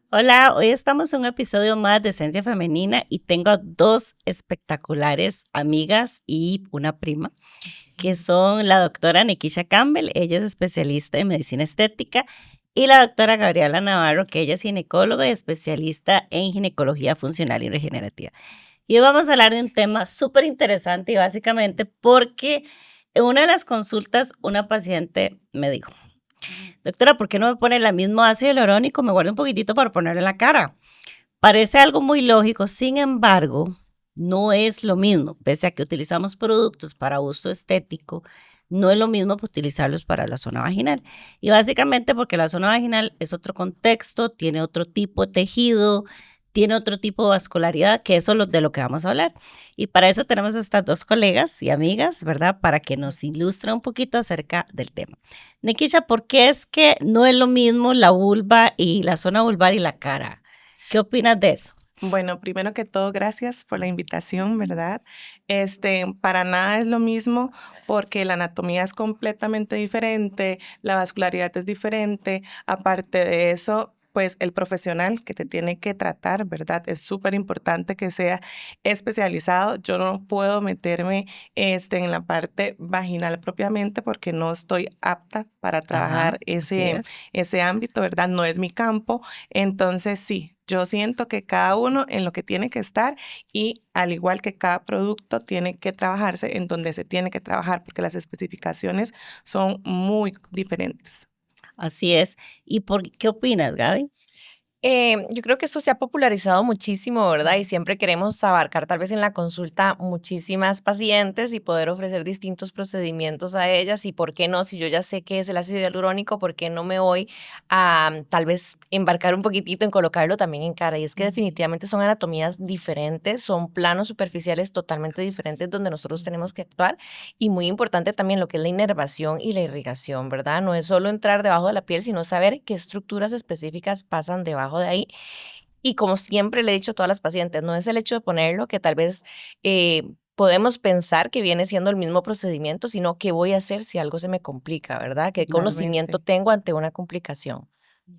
Hola, hoy estamos en un episodio más de Esencia Femenina y tengo a dos espectaculares amigas y una prima, que son la doctora Nikisha Campbell, ella es especialista en medicina estética, y la doctora Gabriela Navarro, que ella es ginecóloga y especialista en ginecología funcional y regenerativa. Y hoy vamos a hablar de un tema súper interesante y básicamente porque en una de las consultas una paciente me dijo, doctora, ¿por qué no me pone el mismo ácido hialurónico? Me guarda un poquitito para ponerlo en la cara. Parece algo muy lógico, sin embargo, no es lo mismo, pese a que utilizamos productos para uso estético, no es lo mismo pues, utilizarlos para la zona vaginal. Y básicamente porque la zona vaginal es otro contexto, tiene otro tipo de tejido, tiene otro tipo de vascularidad, que eso es de lo que vamos a hablar. Y para eso tenemos a estas dos colegas y amigas, ¿verdad? Para que nos ilustren un poquito acerca del tema. Nikisha, ¿por qué es que no es lo mismo la vulva y la zona vulvar y la cara? ¿Qué opinas de eso? Bueno, primero que todo, gracias por la invitación, ¿verdad? Para nada es lo mismo porque la anatomía es completamente diferente, la vascularidad es diferente. Aparte de eso, pues el profesional que te tiene que tratar, ¿verdad? Es súper importante que sea especializado. Yo no puedo meterme en la parte vaginal propiamente porque no estoy apta para Ajá, trabajar así ese, es. ese ámbito, ¿verdad? No es mi campo. Entonces, sí, yo siento que cada uno en lo que tiene que estar y al igual que cada producto tiene que trabajarse en donde se tiene que trabajar porque las especificaciones son muy diferentes. Así es. ¿Y qué opinas, Gaby? Yo creo que esto se ha popularizado muchísimo, ¿verdad? Y siempre queremos abarcar tal vez en la consulta muchísimas pacientes y poder ofrecer distintos procedimientos a ellas. Y por qué no, si yo ya sé qué es el ácido hialurónico, ¿por qué no me voy a tal vez embarcar un poquitito en colocarlo también en cara? Y es que definitivamente son anatomías diferentes, son planos superficiales totalmente diferentes donde nosotros tenemos que actuar. Y muy importante también lo que es la inervación y la irrigación, ¿verdad? No es solo entrar debajo de la piel, sino saber qué estructuras específicas pasan debajo de ahí. Y como siempre le he dicho a todas las pacientes, no es el hecho de ponerlo que tal vez podemos pensar que viene siendo el mismo procedimiento, sino qué voy a hacer si algo se me complica, ¿verdad? ¿Qué conocimiento Totalmente. tengo ante una complicación?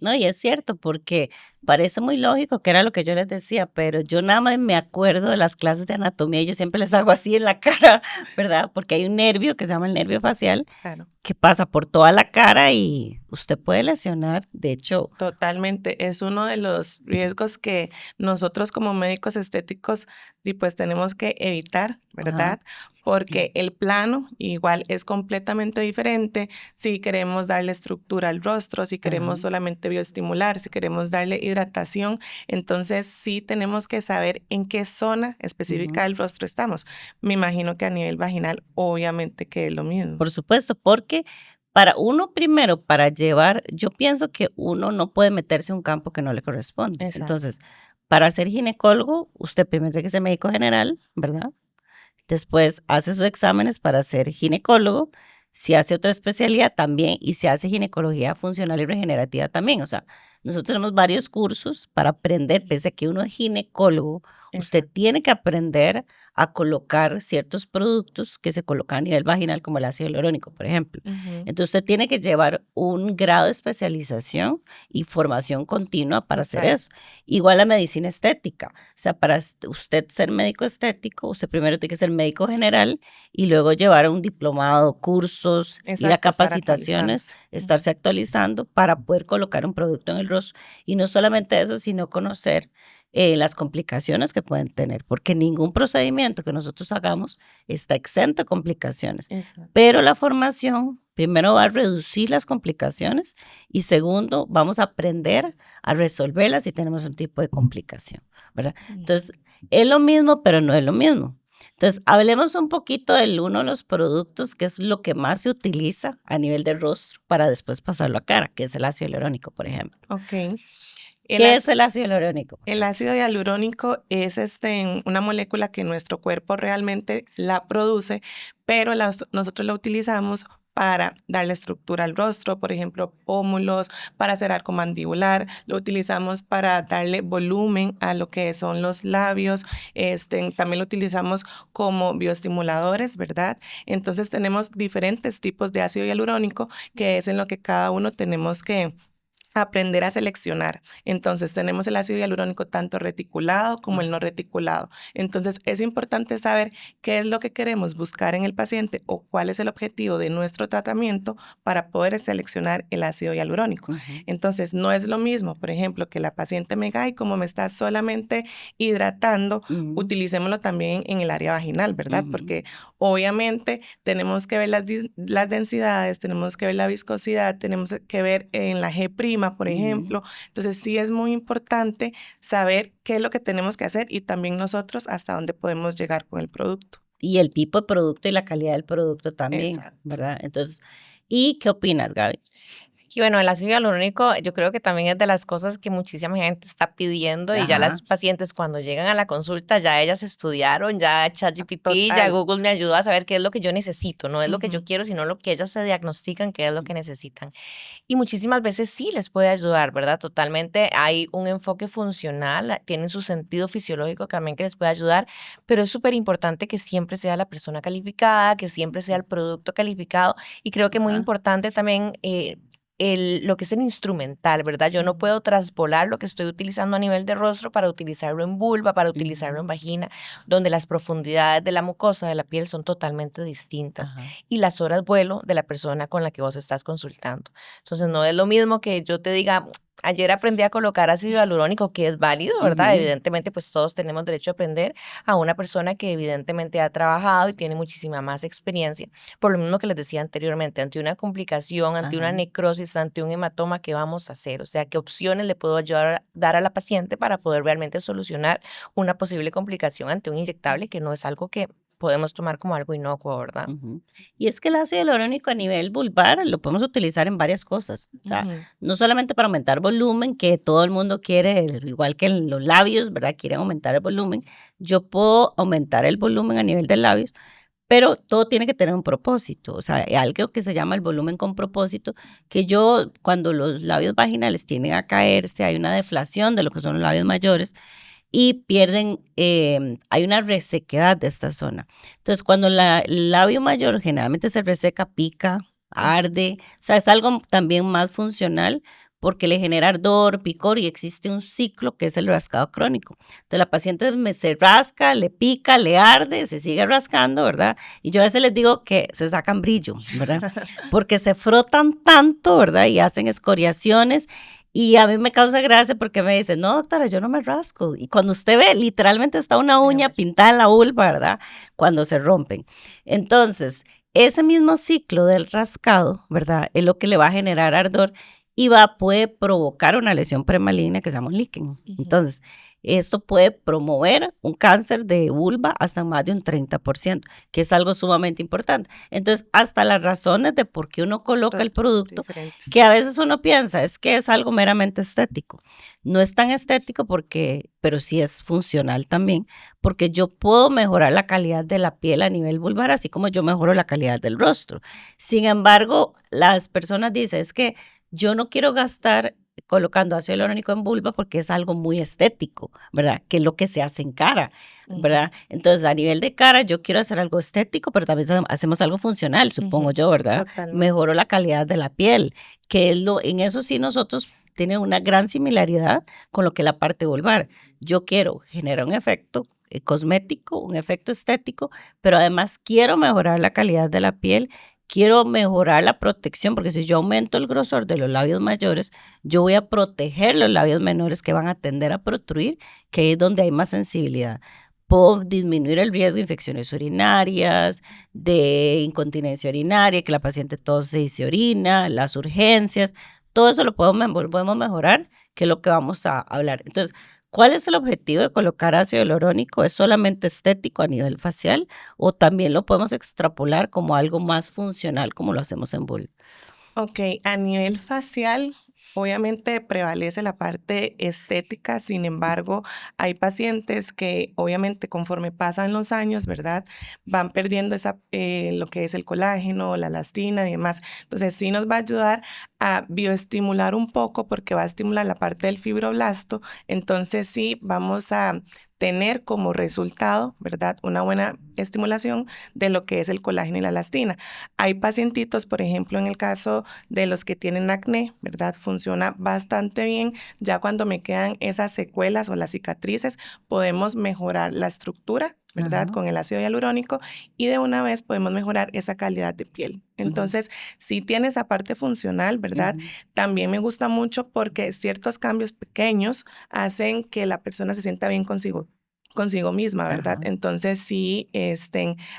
No, y es cierto, porque parece muy lógico que era lo que yo les decía, pero yo nada más me acuerdo de las clases de anatomía y yo siempre les hago así en la cara, ¿verdad? Porque hay un nervio que se llama el nervio facial Claro. que pasa por toda la cara y usted puede lesionar. De hecho, Totalmente, es uno de los riesgos que nosotros como médicos estéticos pues tenemos que evitar, ajá, ¿verdad? Porque el plano igual es completamente diferente si queremos darle estructura al rostro, si ajá, queremos solamente bioestimular, si queremos darle hidratación, entonces sí tenemos que saber en qué zona específica ujú. del rostro estamos. Me imagino que a nivel vaginal obviamente que es lo mismo. Por supuesto, porque para uno primero, para llevar, yo pienso que uno no puede meterse en un campo que no le corresponde. Exacto. Entonces, para ser ginecólogo, usted primero tiene que ser médico general, ¿verdad? Después hace sus exámenes para ser ginecólogo. Si hace otra especialidad también y se hace ginecología funcional y regenerativa también. O sea, nosotros tenemos varios cursos para aprender, pese a que uno es ginecólogo, usted Exacto. tiene que aprender a colocar ciertos productos que se colocan a nivel vaginal, como el ácido hialurónico, por ejemplo. Ujú. Entonces, usted tiene que llevar un grado de especialización y formación continua para hacer Exacto. eso. Igual la medicina estética. O sea, para usted ser médico estético, usted primero tiene que ser médico general y luego llevar un diplomado, cursos, ir a Exacto, estar capacitaciones, actualizándose. Ujú. estarse actualizando para poder colocar un producto en el rostro. Y no solamente eso, sino conocer las complicaciones que pueden tener, porque ningún procedimiento que nosotros hagamos está exento de complicaciones. Exacto. Pero la formación, primero, va a reducir las complicaciones y segundo, vamos a aprender a resolverlas si tenemos un tipo de complicación, ¿verdad? Entonces, Ujú. es lo mismo, pero no es lo mismo. Entonces, hablemos un poquito del uno de los productos que es lo que más se utiliza a nivel del rostro para después pasarlo a cara, que es el ácido hialurónico, por ejemplo. Okey. El ¿Qué ac es el ácido hialurónico? el ácido hialurónico es, una molécula que nuestro cuerpo realmente la produce, pero nosotros la utilizamos para darle estructura al rostro, por ejemplo, pómulos, para hacer arco mandibular, lo utilizamos para darle volumen a lo que son los labios, también lo utilizamos como bioestimuladores, ¿verdad? Entonces, tenemos diferentes tipos de ácido hialurónico, que es en lo que cada uno tenemos que aprender a seleccionar. Entonces, tenemos el ácido hialurónico tanto reticulado como el no reticulado. Entonces, es importante saber qué es lo que queremos buscar en el paciente o cuál es el objetivo de nuestro tratamiento para poder seleccionar el ácido hialurónico. Entonces, no es lo mismo, por ejemplo, que la paciente me diga, ay, como me está solamente hidratando, utilicémoslo también en el área vaginal, ¿verdad? Porque obviamente tenemos que ver las densidades, tenemos que ver la viscosidad, tenemos que ver en la G', por ejemplo. Entonces, sí es muy importante saber qué es lo que tenemos que hacer y también nosotros hasta dónde podemos llegar con el producto. Y el tipo de producto y la calidad del producto también, Exacto. ¿verdad? Entonces, ¿y qué opinas, Gaby? Y bueno, el ácido hialurónico yo creo que también es de las cosas que muchísima gente está pidiendo y ya Ajá. las pacientes cuando llegan a la consulta ya ellas estudiaron, ya ChatGPT, ya Total. Google me ayuda a saber qué es lo que yo necesito, no es lo que yo Ujú. quiero, sino lo que ellas se diagnostican, qué es lo que necesitan. Y muchísimas veces sí les puede ayudar, ¿verdad? Totalmente hay un enfoque funcional, tienen su sentido fisiológico también que les puede ayudar, pero es súper importante que siempre sea la persona calificada, que siempre sea el producto calificado y creo que muy Ajá. importante también lo que es el instrumental, ¿verdad? Yo no puedo traspolar lo que estoy utilizando a nivel de rostro para utilizarlo en vulva, para utilizarlo en vagina, donde las profundidades de la mucosa de la piel son totalmente distintas Ajá. y las horas vuelo de la persona con la que vos estás consultando. Entonces, no es lo mismo que yo te diga, ayer aprendí a colocar ácido hialurónico, que es válido, ¿verdad? Evidentemente, pues todos tenemos derecho a aprender a una persona que evidentemente ha trabajado y tiene muchísima más experiencia. Por lo mismo que les decía anteriormente, ante una complicación, ante una Ajá. necrosis, ante un hematoma, ¿qué vamos a hacer? O sea, ¿qué opciones le puedo ayudar dar a la paciente para poder realmente solucionar una posible complicación ante un inyectable que no es algo que podemos tomar como algo inocuo, ¿verdad? Ujú. Y es que el ácido hialurónico a nivel vulvar lo podemos utilizar en varias cosas. O sea, Ujú. no solamente para aumentar volumen, que todo el mundo quiere, igual que en los labios, ¿verdad? Quieren aumentar el volumen. Yo puedo aumentar el volumen a nivel de labios, pero todo tiene que tener un propósito. O sea, hay algo que se llama el volumen con propósito, que yo, cuando los labios vaginales tienden a caerse, hay una deflación de lo que son los labios mayores y pierden, hay una resequedad de esta zona. Entonces, cuando el labio mayor generalmente se reseca, pica, arde, o sea, es algo también más funcional porque le genera ardor, picor y existe un ciclo que es el rascado crónico. Entonces, la paciente se rasca, le pica, le arde, se sigue rascando, ¿verdad? Y yo a veces les digo que se sacan brillo, ¿verdad? Porque se frotan tanto, ¿verdad? Y hacen escoriaciones y a mí me causa gracia porque me dicen, no, doctora, yo no me rasco. Y cuando usted ve, literalmente está una uña pintada en la vulva, ¿verdad? Cuando se rompen. Entonces, ese mismo ciclo del rascado, ¿verdad? Es lo que le va a generar ardor y puede provocar una lesión premaligna que se llama un líquen. Entonces, esto puede promover un cáncer de vulva hasta más de un 30%, que es algo sumamente importante. Entonces, hasta las razones de por qué uno coloca el producto, Diferentes. que a veces uno piensa es que es algo meramente estético. No es tan estético pero sí es funcional también, porque yo puedo mejorar la calidad de la piel a nivel vulvar, así como yo mejoro la calidad del rostro. Sin embargo, las personas dicen, es que yo no quiero gastar colocando ácido hialurónico en vulva porque es algo muy estético, ¿verdad? Que es lo que se hace en cara, ¿verdad? Entonces, a nivel de cara, yo quiero hacer algo estético, pero también hacemos algo funcional, supongo yo, ¿verdad? Totalmente. Mejoro la calidad de la piel, que en eso sí nosotros tiene una gran similaridad con lo que es la parte vulvar. Yo quiero generar un efecto cosmético, un efecto estético, pero además quiero mejorar la calidad de la piel. Quiero mejorar la protección, porque si yo aumento el grosor de los labios mayores, yo voy a proteger los labios menores que van a tender a protruir, que es donde hay más sensibilidad. Puedo disminuir el riesgo de infecciones urinarias, de incontinencia urinaria, que la paciente tose y se orina, las urgencias, todo eso lo podemos mejorar, que es lo que vamos a hablar. Entonces, ¿cuál es el objetivo de colocar ácido hialurónico? ¿Es solamente estético a nivel facial o también lo podemos extrapolar como algo más funcional como lo hacemos en vulva? Ok, a nivel facial, obviamente prevalece la parte estética, sin embargo, hay pacientes que obviamente conforme pasan los años, ¿verdad? Van perdiendo lo que es el colágeno, la elastina y demás. Entonces, sí nos va a ayudar a bioestimular un poco porque va a estimular la parte del fibroblasto, entonces sí vamos a tener como resultado, ¿verdad? Una buena estimulación de lo que es el colágeno y la elastina. Hay pacientitos, por ejemplo, en el caso de los que tienen acné, ¿verdad? Funciona bastante bien. Ya cuando me quedan esas secuelas o las cicatrices, podemos mejorar la estructura, ¿verdad? Ajá. Con el ácido hialurónico y de una vez podemos mejorar esa calidad de piel. Ujú. Entonces, si tiene esa parte funcional, ¿verdad? Ujú. También me gusta mucho porque ciertos cambios pequeños hacen que la persona se sienta bien consigo misma, ¿verdad? Ajá. Entonces sí,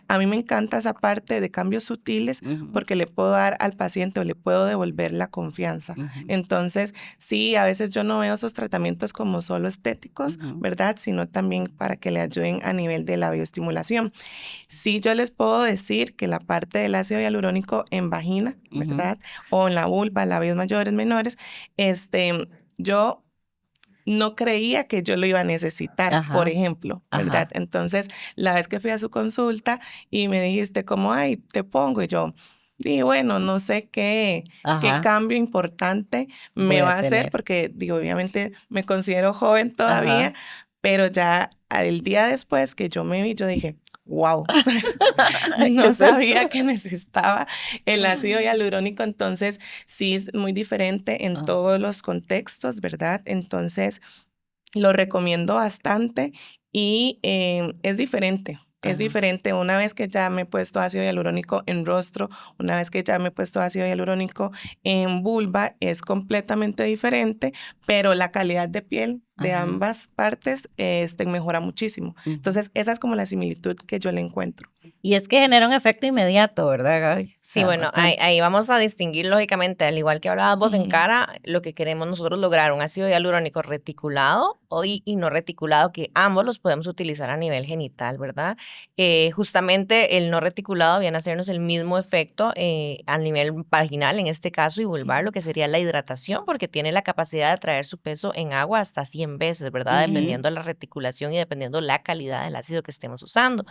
a mí me encanta esa parte de cambios sutiles Ujú. porque le puedo dar al paciente o le puedo devolver la confianza. Ujú. Entonces, sí, a veces yo no veo esos tratamientos como solo estéticos, Ujú. ¿verdad? Sino también para que le ayuden a nivel de la bioestimulación. Sí, yo les puedo decir que la parte del ácido hialurónico en vagina, Ujú. ¿verdad? O en la vulva, labios mayores, menores, yo no creía que yo lo iba a necesitar, por Ajá. ejemplo, ¿verdad? Ajá. Entonces, la vez que fui a su consulta y me dijiste como, ay, te pongo, y yo, y bueno, no sé qué Ajá. cambio importante me Voy a va a hacer, tener. porque digo, obviamente me considero joven Ajá. todavía, pero ya el día después que yo me vi, yo dije, wow, ¿Qué no es esto? sabía que necesitaba el ácido hialurónico, entonces sí es muy diferente en Ah, todos los contextos, ¿verdad? Entonces, lo recomiendo bastante y es diferente. Es ajá. diferente una vez que ya me he puesto ácido hialurónico en rostro, una vez que ya me he puesto ácido hialurónico en vulva, es completamente diferente, pero la calidad de piel de Ajá. ambas partes mejora muchísimo. Ujú. Entonces, esa es como la similitud que yo le encuentro. Y es que genera un efecto inmediato, ¿verdad, Gaby? O Sí, sea, bueno, ahí, bastante. ahí vamos a distinguir lógicamente, al igual que hablabas vos en Ujú. cara, lo que queremos nosotros lograr, un ácido hialurónico reticulado y no reticulado, que ambos los podemos utilizar a nivel genital, ¿verdad? Justamente el no reticulado viene a hacernos el mismo efecto a nivel vaginal, en este caso, y vulvar, lo que sería la hidratación, porque tiene la capacidad de traer su peso en agua hasta 100 veces, ¿verdad? Ujú. Dependiendo de la reticulación y dependiendo la calidad del ácido que estemos usando.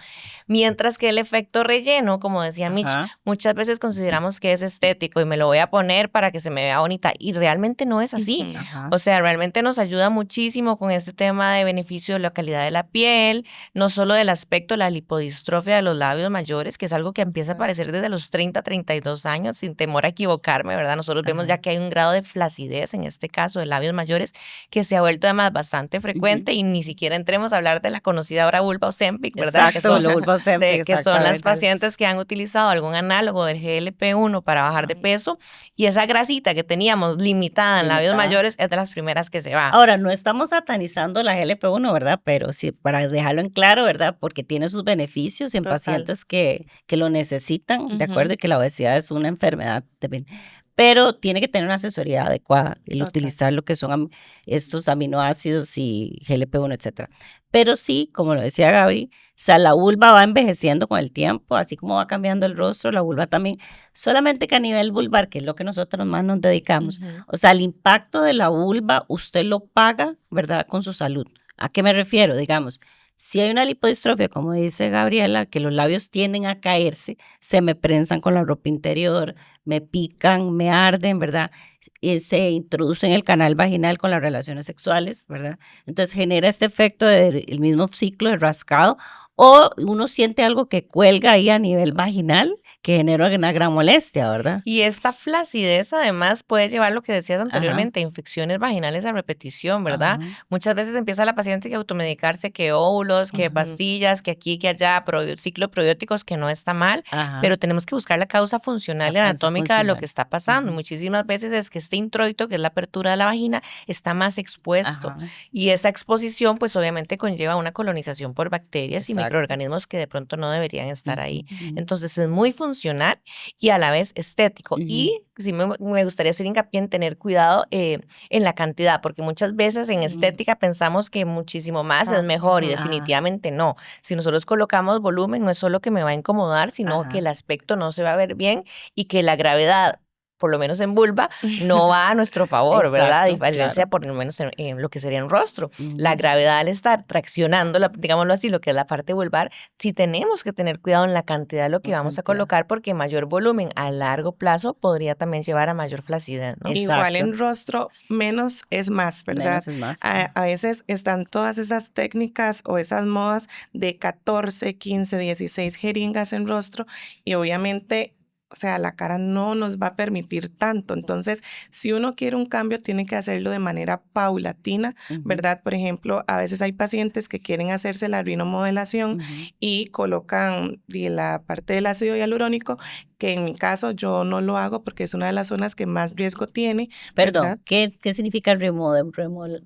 Mientras que el efecto relleno, como decía Mitch, Ajá. muchas veces consideramos que es estético y me lo voy a poner para que se me vea bonita y realmente no es así. Ujú. Ajá. O sea, realmente nos ayuda muchísimo con este tema de beneficio de la calidad de la piel, no solo del aspecto, la lipodistrofia de los labios mayores, que es algo que empieza a aparecer desde los 30, 32 años, sin temor a equivocarme, ¿verdad? Nosotros vemos Ajá. ya que hay un grado de flacidez en este caso de labios mayores que se ha vuelto además bastante Ujú. frecuente y ni siquiera entremos a hablar de la conocida ahora vulva Ozempic, ¿verdad? Exacto, lo vulva Ozempic, Que son las exactamente. pacientes que han utilizado algún análogo del GLP-1 para bajar de peso y esa grasita que teníamos limitada en labios Limitada. mayores es de las primeras que se va. Ahora, no estamos satanizando la GLP-1, ¿verdad? Pero sí, para dejarlo en claro, ¿verdad? Porque tiene sus beneficios en Total. pacientes que lo necesitan, ¿de acuerdo? Ujú. Y que la obesidad es una enfermedad. Pero tiene que tener una asesoría adecuada, el Total. utilizar lo que son estos aminoácidos y GLP-1, etcétera. Pero sí, como lo decía Gaby, o sea, la vulva va envejeciendo con el tiempo, así como va cambiando el rostro, la vulva también. Solamente que a nivel vulvar, que es lo que nosotros más nos dedicamos, Ujú. o sea, el impacto de la vulva usted lo paga, ¿verdad? Con su salud. ¿A qué me refiero? Digamos, si hay una lipodistrofia, como dice Gabriela, que los labios tienden a caerse, se me prensan con la ropa interior, me pican, me arden, ¿verdad? Se introduce en el canal vaginal con las relaciones sexuales, ¿verdad? Entonces genera este efecto del mismo ciclo de rascado o uno siente algo que cuelga ahí a nivel vaginal que genera una gran molestia, ¿verdad? Y esta flacidez además puede llevar lo que decías Ajá, anteriormente, a infecciones vaginales a repetición, ¿verdad? ajá, Muchas veces empieza la paciente que automedicarse que óvulos, que Ujú. pastillas, que aquí, que allá, ciclo probióticos, que no está mal, ajá, pero tenemos que buscar la causa la funcional y causa anatómica de lo que funcional. está pasando. Ujú, Muchísimas veces es que este introito, que es la apertura de la vagina, está más expuesto ajá, y esa exposición pues obviamente conlleva una colonización por bacterias y exacto. microorganismos que de pronto no deberían estar Ujú, ahí. ujú, Entonces es muy funcional y a la vez estético. ujú, Y sí me gustaría hacer hincapié en tener cuidado en la cantidad, porque muchas veces en Ujú. estética pensamos que muchísimo más es Ah, mejor y ujú. ah, definitivamente no. Si nosotros colocamos volumen, no es solo que me va a incomodar, sino que ajá, el aspecto no se va a ver bien y que la gravedad por lo menos en vulva, no va a nuestro favor, ¿verdad? A Exacto, diferencia, claro. por lo menos en lo que sería un rostro. La Ujú. gravedad al estar traccionando, digámoslo así, lo que es la parte vulvar, sí tenemos que tener cuidado en la cantidad de lo que La vamos a cantidad. colocar, porque mayor volumen a largo plazo podría también llevar a mayor flacidez, ¿no? Igual Exacto. en rostro, menos es más, ¿verdad? Menos es más. A veces están todas esas técnicas o esas modas de 14, 15, 16 jeringas en rostro y obviamente, o sea, la cara no nos va a permitir tanto. Entonces, si uno quiere un cambio, tiene que hacerlo de manera paulatina, Ujú, ¿verdad? Por ejemplo, a veces hay pacientes que quieren hacerse la rinomodelación ujú. y colocan la parte del ácido hialurónico, que en mi caso yo no lo hago porque es una de las zonas que más riesgo tiene, Perdón, ¿verdad? ¿qué significa para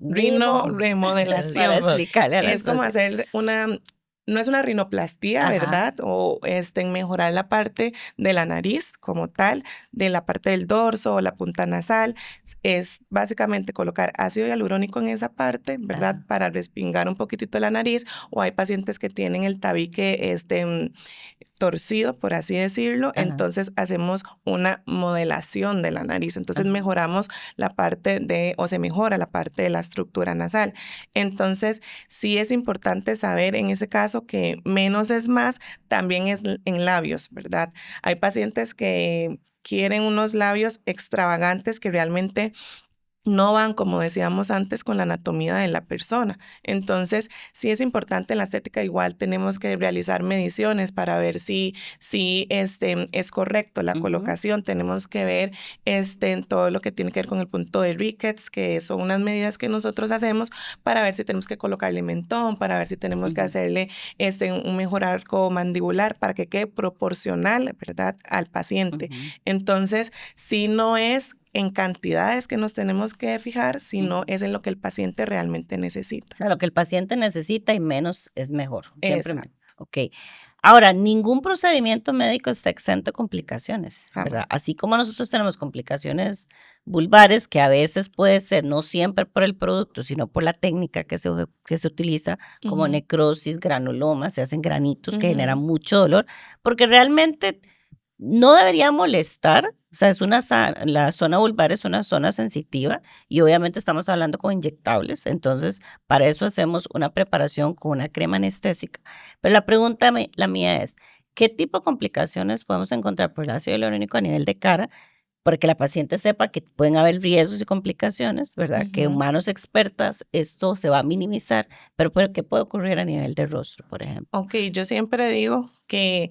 Remodelación. explicarle a Es las como personas? hacer no es una rinoplastia, Ajá, ¿verdad? O en mejorar la parte de la nariz como tal, de la parte del dorso o la punta nasal. Es básicamente colocar ácido hialurónico en esa parte, ¿verdad? ajá, Para respingar un poquitito la nariz. O hay pacientes que tienen el tabique torcido, por así decirlo, ajá, entonces hacemos una modelación de la nariz, entonces ajá. mejoramos o se mejora la parte de la estructura nasal. Entonces, sí es importante saber en ese caso que menos es más, también es en labios, ¿verdad? Hay pacientes que quieren unos labios extravagantes que realmente no van, como decíamos antes, con la anatomía de la persona. Entonces, sí es importante en la estética, igual tenemos que realizar mediciones para ver si es correcto la Ujú, colocación. Tenemos que ver en todo lo que tiene que ver con el punto de Ricketts, que son unas medidas que nosotros hacemos para ver si tenemos que colocarle mentón, para ver si tenemos que ujú, hacerle un mejor arco mandibular para que quede proporcional, ¿verdad?, al paciente. ujú, Entonces, si no es en cantidades que nos tenemos que fijar, sino ujú. es en lo que el paciente realmente O necesita. sea, lo que el paciente necesita y menos es mejor, siempre Exacto, menos. Ok. Ahora, ningún procedimiento médico está exento de complicaciones, ¿verdad? jamás. Así como nosotros tenemos complicaciones vulvares, que a veces puede ser, no siempre por el producto, sino por la técnica que se utiliza, como Ujú, necrosis, granulomas, se hacen granitos que generan ujú, mucho dolor, porque realmente no debería molestar, o sea, la zona vulvar es una zona sensitiva y obviamente estamos hablando con inyectables, entonces para eso hacemos una preparación con una crema anestésica. Pero la mía es, ¿qué tipo de complicaciones podemos encontrar por el ácido hialurónico a nivel de cara? Para que la paciente sepa que pueden haber riesgos y complicaciones, ¿verdad? Que en ujú. manos expertas esto se va a minimizar, pero ¿qué puede ocurrir a nivel de rostro, por ejemplo? Ok, yo siempre digo que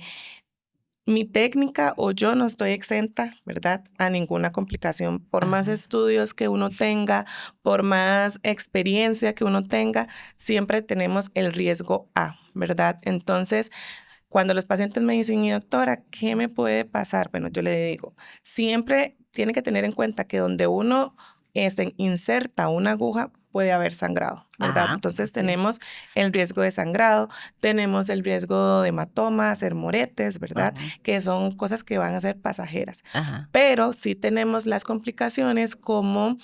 mi técnica o yo no estoy exenta, ¿verdad?, a ninguna complicación. Por más Ajá, estudios que uno tenga, por más experiencia que uno tenga, siempre tenemos el riesgo A, ¿verdad? Entonces, cuando los pacientes me dicen, y doctora, ¿qué me puede pasar? Bueno, yo le digo, siempre tiene que tener en cuenta que donde uno inserta una aguja puede haber sangrado, ¿verdad? ajá, Entonces sí, tenemos el riesgo de sangrado, tenemos el riesgo de hematoma, hacer moretes, ¿verdad? ajá, Que son cosas que van a ser pasajeras. ajá, Pero sí tenemos las complicaciones como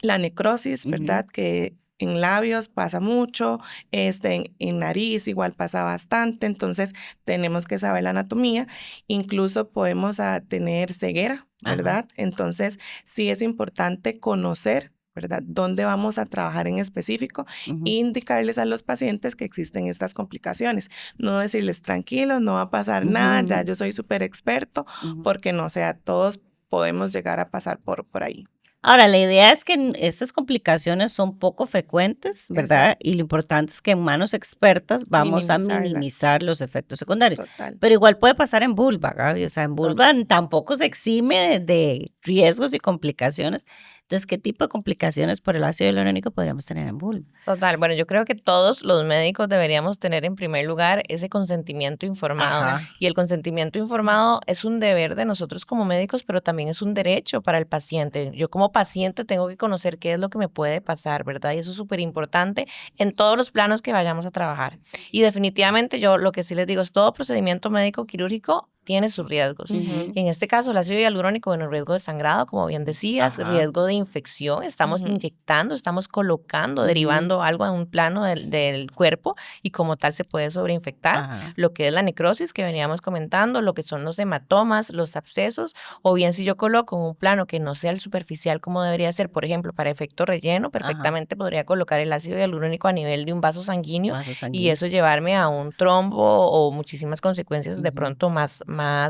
la necrosis, ujú, ¿verdad? Que en labios pasa mucho, en nariz igual pasa bastante, entonces tenemos que saber la anatomía, incluso podemos tener ceguera, ajá, ¿verdad? Entonces sí es importante conocer, ¿verdad?, dónde vamos a trabajar en específico e ujú, indicarles a los pacientes que existen estas complicaciones. No decirles tranquilos, no va a pasar ujú, nada, ujú, ya yo soy súper experto, ujú. porque no, o sea, todos podemos llegar a pasar por ahí. Ahora, la idea es que estas complicaciones son poco frecuentes, ¿verdad? Exacto. Y lo importante es que en manos expertas vamos a Minimizarlas, minimizar los efectos secundarios. total. Pero igual puede pasar en vulva, Gaby. O sea, en vulva Total. tampoco se exime de riesgos y complicaciones. Entonces, ¿qué tipo de complicaciones por el ácido hialurónico podríamos tener en vulva? Total, bueno, yo creo que todos los médicos deberíamos tener en primer lugar ese consentimiento informado. Ajá, Y el consentimiento informado es un deber de nosotros como médicos, pero también es un derecho para el paciente. Yo como paciente tengo que conocer qué es lo que me puede pasar, ¿verdad? Y eso es súper importante en todos los planos que vayamos a trabajar. Y definitivamente yo lo que sí les digo es todo procedimiento médico quirúrgico tiene sus riesgos. Ujú. En este caso, el ácido hialurónico, bueno, riesgo de sangrado, como bien decías, Ajá. riesgo de infección, estamos Ujú. inyectando, estamos colocando, Ujú. derivando algo a un plano del cuerpo y como tal se puede sobreinfectar. Ajá. Lo que es la necrosis que veníamos comentando, lo que son los hematomas, los abscesos, o bien si yo coloco en un plano que no sea el superficial como debería ser, por ejemplo, para efecto relleno, Ajá. perfectamente podría colocar el ácido hialurónico a nivel de un vaso sanguíneo Vaso y sanguíneo. eso llevarme a un trombo o muchísimas consecuencias de Ujú. pronto más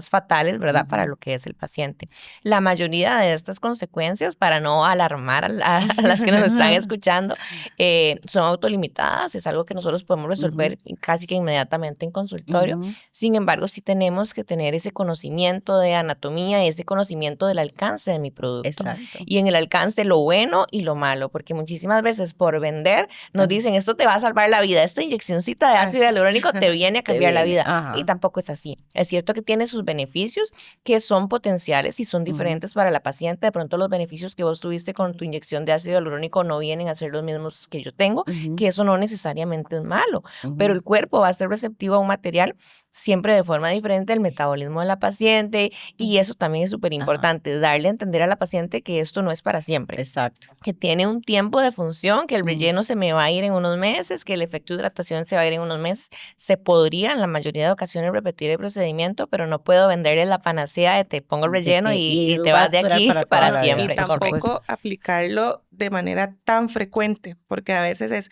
fatales, ¿verdad? Para Ujú. lo que es el paciente. La mayoría de estas consecuencias, para no alarmar a las que nos están escuchando, son autolimitadas, es algo que nosotros podemos Ujú. resolver casi que inmediatamente en consultorio. Ujú. Sin embargo, sí tenemos que tener ese conocimiento de anatomía y ese conocimiento del alcance de mi producto. Exacto. Y en el alcance lo bueno y lo malo, porque muchísimas veces por vender nos Ajá. dicen esto te va a salvar la vida, esta inyeccióncita de ácido Así. hialurónico te viene a Te cambiar la viene. vida. Y Ajá. tampoco es así. Es cierto que tiene sus beneficios que son potenciales y son Ujú. diferentes para la paciente. De pronto los beneficios que vos tuviste con tu inyección de ácido hialurónico no vienen a ser los mismos que yo tengo, Ujú. que eso no necesariamente es malo, pero Ujú. el cuerpo va a ser receptivo a un material siempre de forma diferente, el metabolismo de la paciente, y eso también es súper Ajá. importante, darle a entender a la paciente que esto no es para siempre, Exacto. que tiene un tiempo de función, que el Ujú. relleno se me va a ir en unos meses, que el efecto de hidratación se va a ir en unos meses. Se podría en la mayoría de ocasiones repetir el procedimiento, pero no puedo venderle la panacea de te pongo el De relleno que y él te va a vas de durar aquí para toda para la vida, Y siempre, por supuesto. correcto. tampoco aplicarlo de manera tan frecuente, porque a veces es,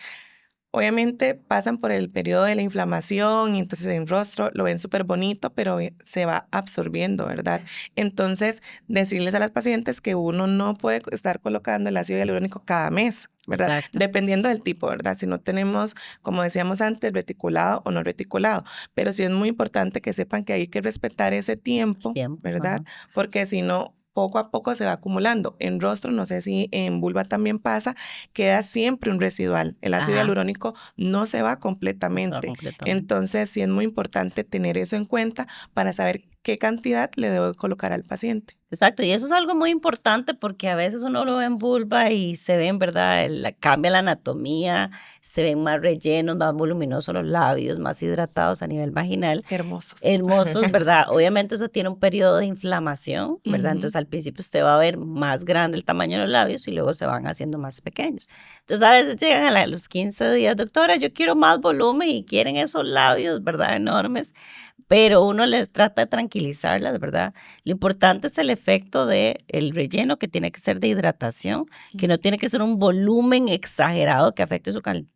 obviamente pasan por el periodo de la inflamación y entonces en rostro lo ven súper bonito, pero se va absorbiendo, ¿verdad? Entonces, decirles a las pacientes que uno no puede estar colocando el ácido hialurónico cada mes, ¿verdad? Exacto. Dependiendo del tipo, ¿verdad? Si no tenemos, como decíamos antes, reticulado o no reticulado, pero sí es muy importante que sepan que hay que respetar ese tiempo, Tiempo. ¿verdad? Ajá. Porque si no, poco a poco se va acumulando. En rostro, no sé si en vulva también pasa, queda siempre un residual. El ácido Ajá. hialurónico no se va No se va completamente. completamente. Entonces, sí es muy importante tener eso en cuenta para saber qué cantidad le debo colocar al paciente. Exacto, y eso es algo muy importante porque a veces uno lo ve en vulva y se ven, ¿verdad? Cambia la anatomía, se ven más rellenos, más voluminosos los labios, más hidratados a nivel vaginal. Hermosos. Hermosos, ¿verdad? Obviamente eso tiene un periodo de inflamación, ¿verdad? Ujú. Entonces al principio usted va a ver más grande el tamaño de los labios y luego se van haciendo más pequeños. Entonces a veces llegan a los 15 días, doctora, yo quiero más volumen y quieren esos labios, ¿verdad? Enormes, pero uno les trata de tranquilizarlas, ¿verdad? Lo importante es el efecto del relleno que tiene que ser de hidratación, que no tiene que ser un volumen exagerado que afecte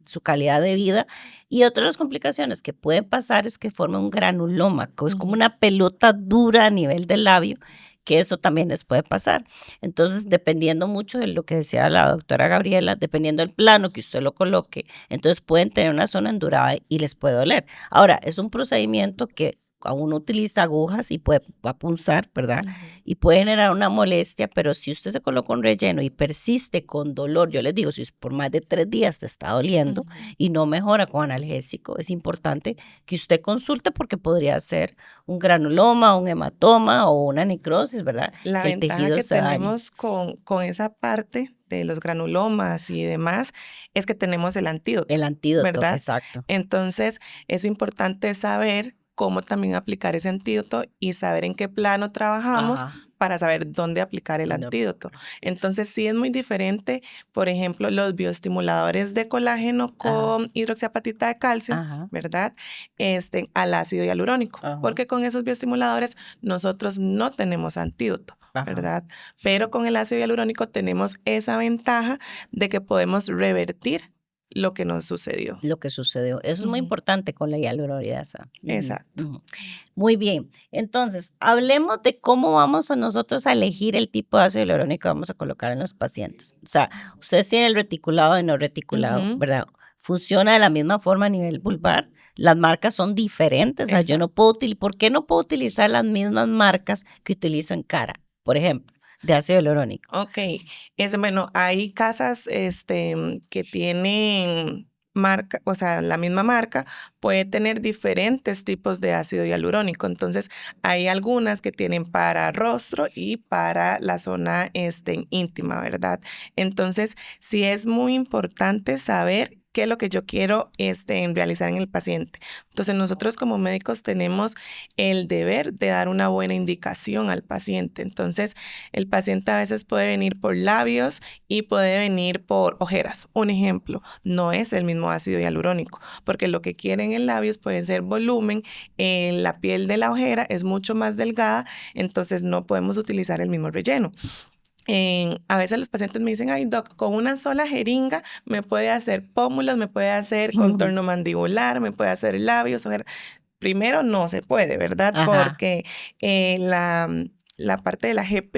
su calidad de vida. Y otra de las complicaciones que pueden pasar es que forme un granuloma, que es como Ujú. una pelota dura a nivel del labio, que eso también les puede pasar. Entonces, dependiendo mucho de lo que decía la doctora Gabriela, dependiendo del plano que usted lo coloque, entonces pueden tener una zona endurada y les puede doler. Ahora, es un procedimiento que uno utiliza agujas y va a punzar, ¿verdad? Ujú. Y puede generar una molestia, pero si usted se coloca un relleno y persiste con dolor, yo les digo, si por más de 3 días te está doliendo Ujú. y no mejora con analgésico, es importante que usted consulte porque podría ser un granuloma, un hematoma o una necrosis, ¿verdad? La Que el ventaja tejido que se dañe. tenemos con esa parte de los granulomas y demás es que tenemos el antídoto, El antídoto, ¿verdad? exacto. Entonces, es importante saber cómo también aplicar ese antídoto y saber en qué plano trabajamos Ajá. para saber dónde aplicar el No, antídoto. Entonces, sí es muy diferente, por ejemplo, los bioestimuladores de colágeno Ajá, con hidroxiapatita de calcio, ajá, ¿verdad? Al ácido hialurónico, ajá, porque con esos bioestimuladores nosotros no tenemos antídoto, ajá. ¿verdad? Pero con el ácido hialurónico tenemos esa ventaja de que podemos revertir lo que nos sucedió. Lo que sucedió. Eso es muy Ujú. importante con la hialuronidasa. Ujú, Exacto. ujú. Muy bien. Entonces, hablemos de cómo vamos a nosotros a elegir el tipo de ácido hialurónico que vamos a colocar en los pacientes. O sea, ustedes tienen el reticulado y no reticulado, Ujú. ¿verdad? Funciona de la misma forma a nivel vulvar. Las marcas son diferentes. O sea, yo no Exacto. puedo utilizar, ¿por qué no puedo utilizar las mismas marcas que utilizo en cara? Por ejemplo, de ácido hialurónico. Ok, bueno, hay casas que tienen marca, o sea, la misma marca puede tener diferentes tipos de ácido hialurónico. Entonces, hay algunas que tienen para rostro y para la zona íntima, ¿verdad? Entonces, sí es muy importante saber qué es lo que yo quiero realizar en el paciente. Entonces, nosotros como médicos tenemos el deber de dar una buena indicación al paciente. Entonces, el paciente a veces puede venir por labios y puede venir por ojeras. Un ejemplo, no es el mismo ácido hialurónico, porque lo que quieren en labios puede ser volumen, la piel de la ojera es mucho más delgada, entonces no podemos utilizar el mismo relleno. A veces los pacientes me dicen, ay, doc, con una sola jeringa me puede hacer pómulos, me puede hacer contorno mandibular, me puede hacer labios, ojera. Primero no se puede, ¿verdad? Ajá. Porque la parte de la G',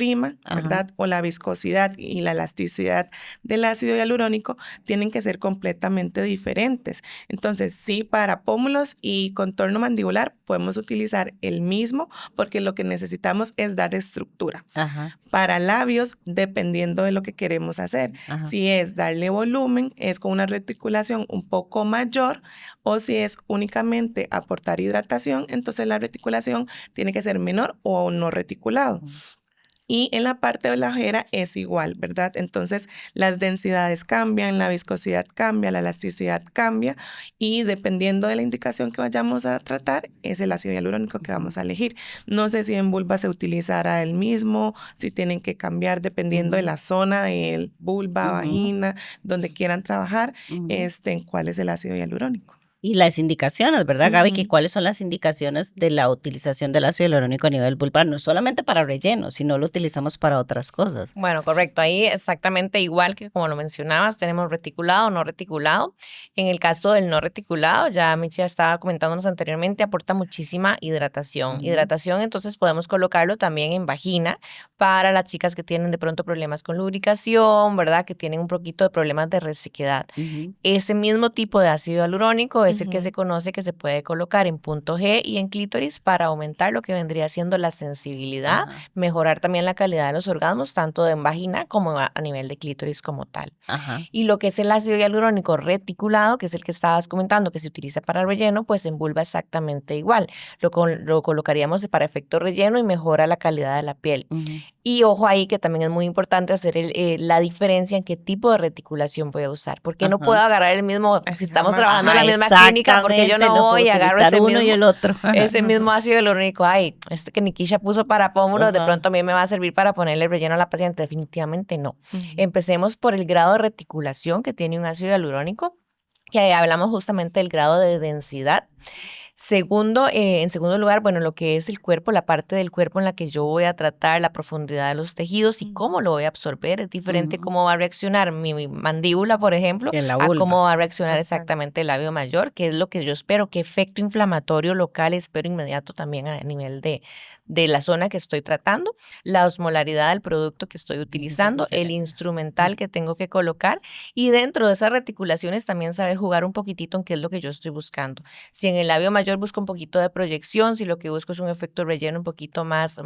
¿verdad? O la viscosidad y la elasticidad del ácido hialurónico tienen que ser completamente diferentes. Entonces, sí, para pómulos y contorno mandibular podemos utilizar el mismo porque lo que necesitamos es dar estructura. Ajá. Para labios, dependiendo de lo que queremos hacer. Ajá. Si es darle volumen, es con una reticulación un poco mayor, o si es únicamente aportar hidratación, entonces la reticulación tiene que ser menor o no reticulado. Y en la parte de la ojera es igual, ¿verdad? Entonces las densidades cambian, la viscosidad cambia, la elasticidad cambia y dependiendo de la indicación que vayamos a tratar es el ácido hialurónico que vamos a elegir. No sé si en vulva se utilizará el mismo, si tienen que cambiar dependiendo de la zona de vulva, vagina, donde quieran trabajar, en cuál es el ácido hialurónico. Y las indicaciones, ¿verdad, Gaby? Que cuáles son las indicaciones de la utilización del ácido hialurónico a nivel vulvar, no solamente para relleno, sino lo utilizamos para otras cosas. Bueno, correcto. Ahí exactamente igual que como lo mencionabas, tenemos reticulado o no reticulado. En el caso del no reticulado, ya Michi estaba comentándonos anteriormente, aporta muchísima hidratación. Hidratación, entonces podemos colocarlo también en vagina para las chicas que tienen de pronto problemas con lubricación, ¿verdad? Que tienen un poquito de problemas de resequedad. Ese mismo tipo de ácido hialurónico es el que se conoce que se puede colocar en punto G y en clítoris para aumentar lo que vendría siendo la sensibilidad, mejorar también la calidad de los orgasmos, tanto en vagina como a nivel de clítoris como tal. Y lo que es el ácido hialurónico reticulado, que es el que estabas comentando, que se utiliza para relleno, pues en vulva exactamente igual. Lo colocaríamos para efecto relleno y mejora la calidad de la piel. Y ojo ahí que también es muy importante hacer la diferencia en qué tipo de reticulación voy a usar. Porque no puedo agarrar el mismo, si estamos trabajando en la misma clínica, porque yo no voy y agarro ese uno y el otro. ese mismo ácido hialurónico. Ay, este que Nikisha puso para pómulos, de pronto a mí me va a servir para ponerle relleno a la paciente. Definitivamente no. Empecemos por el grado de reticulación que tiene un ácido hialurónico, que hablamos justamente del grado de densidad. En segundo lugar, bueno, lo que es el cuerpo, la parte del cuerpo en la que yo voy a tratar la profundidad de los tejidos y cómo lo voy a absorber. Es diferente cómo va a reaccionar mi mandíbula, por ejemplo, a cómo va a reaccionar exactamente el labio mayor, que es lo que yo espero, qué efecto inflamatorio local espero inmediato también a nivel de la zona que estoy tratando, la osmolaridad del producto que estoy utilizando, el instrumental que tengo que colocar y dentro de esas reticulaciones también saber jugar un poquitito en qué es lo que yo estoy buscando. Si en el labio mayor busco un poquito de proyección, si lo que busco es un efecto relleno un poquito más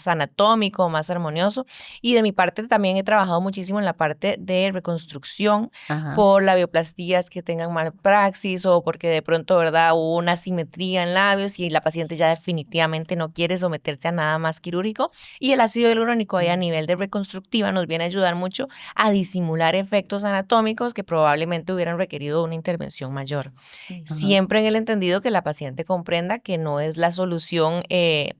anatómico, más armonioso. Y de mi parte también he trabajado muchísimo en la parte de reconstrucción por labioplastías que tengan mal praxis o porque de pronto, ¿verdad?, hubo una asimetría en labios y la paciente ya definitivamente no quiere someterse a nada más quirúrgico. Y el ácido hialurónico ahí a nivel de reconstructiva nos viene a ayudar mucho a disimular efectos anatómicos que probablemente hubieran requerido una intervención mayor. Siempre en el entendido que la paciente comprenda que no es la solución, que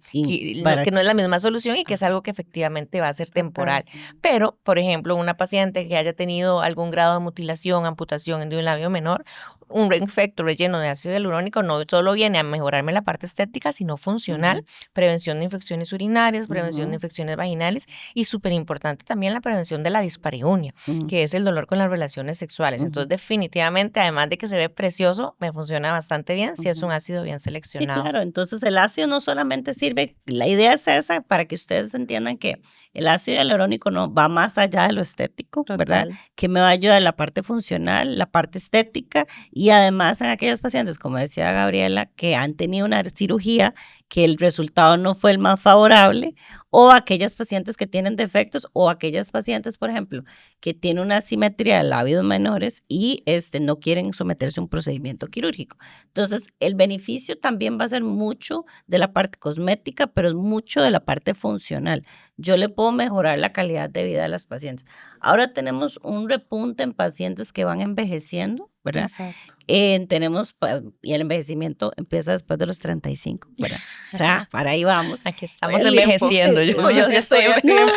no es la misma solución y que es algo que efectivamente va a ser temporal. Pero, por ejemplo, una paciente que haya tenido algún grado de mutilación, amputación de un labio menor, un efecto relleno de ácido hialurónico no solo viene a mejorarme la parte estética, sino funcional, prevención de infecciones urinarias, prevención de infecciones vaginales y súper importante también la prevención de la dispareunia, que es el dolor con las relaciones sexuales. Entonces, definitivamente, además de que se ve precioso, me funciona bastante bien si es un ácido bien seleccionado. Sí, claro. Entonces, el ácido no solamente sirve, la idea es esa, para que ustedes entiendan que el ácido hialurónico no va más allá de lo estético, ¿verdad? Que me va a ayudar en la parte funcional, la parte estética y además en aquellas pacientes, como decía Gabriela, que han tenido una cirugía que el resultado no fue el más favorable, o aquellas pacientes que tienen defectos, o aquellas pacientes, por ejemplo, que tienen una asimetría de labios menores y no quieren someterse a un procedimiento quirúrgico. Entonces, el beneficio también va a ser mucho de la parte cosmética, pero es mucho de la parte funcional. Yo le puedo mejorar la calidad de vida a las pacientes. Ahora tenemos un repunte en pacientes que van envejeciendo, ¿verdad? Exacto. Y el envejecimiento empieza después de los 35, ¿verdad? O sea, para ahí vamos. Aquí estamos Estoy a envejeciendo. tiempo. Yo ya estoy a tiempo.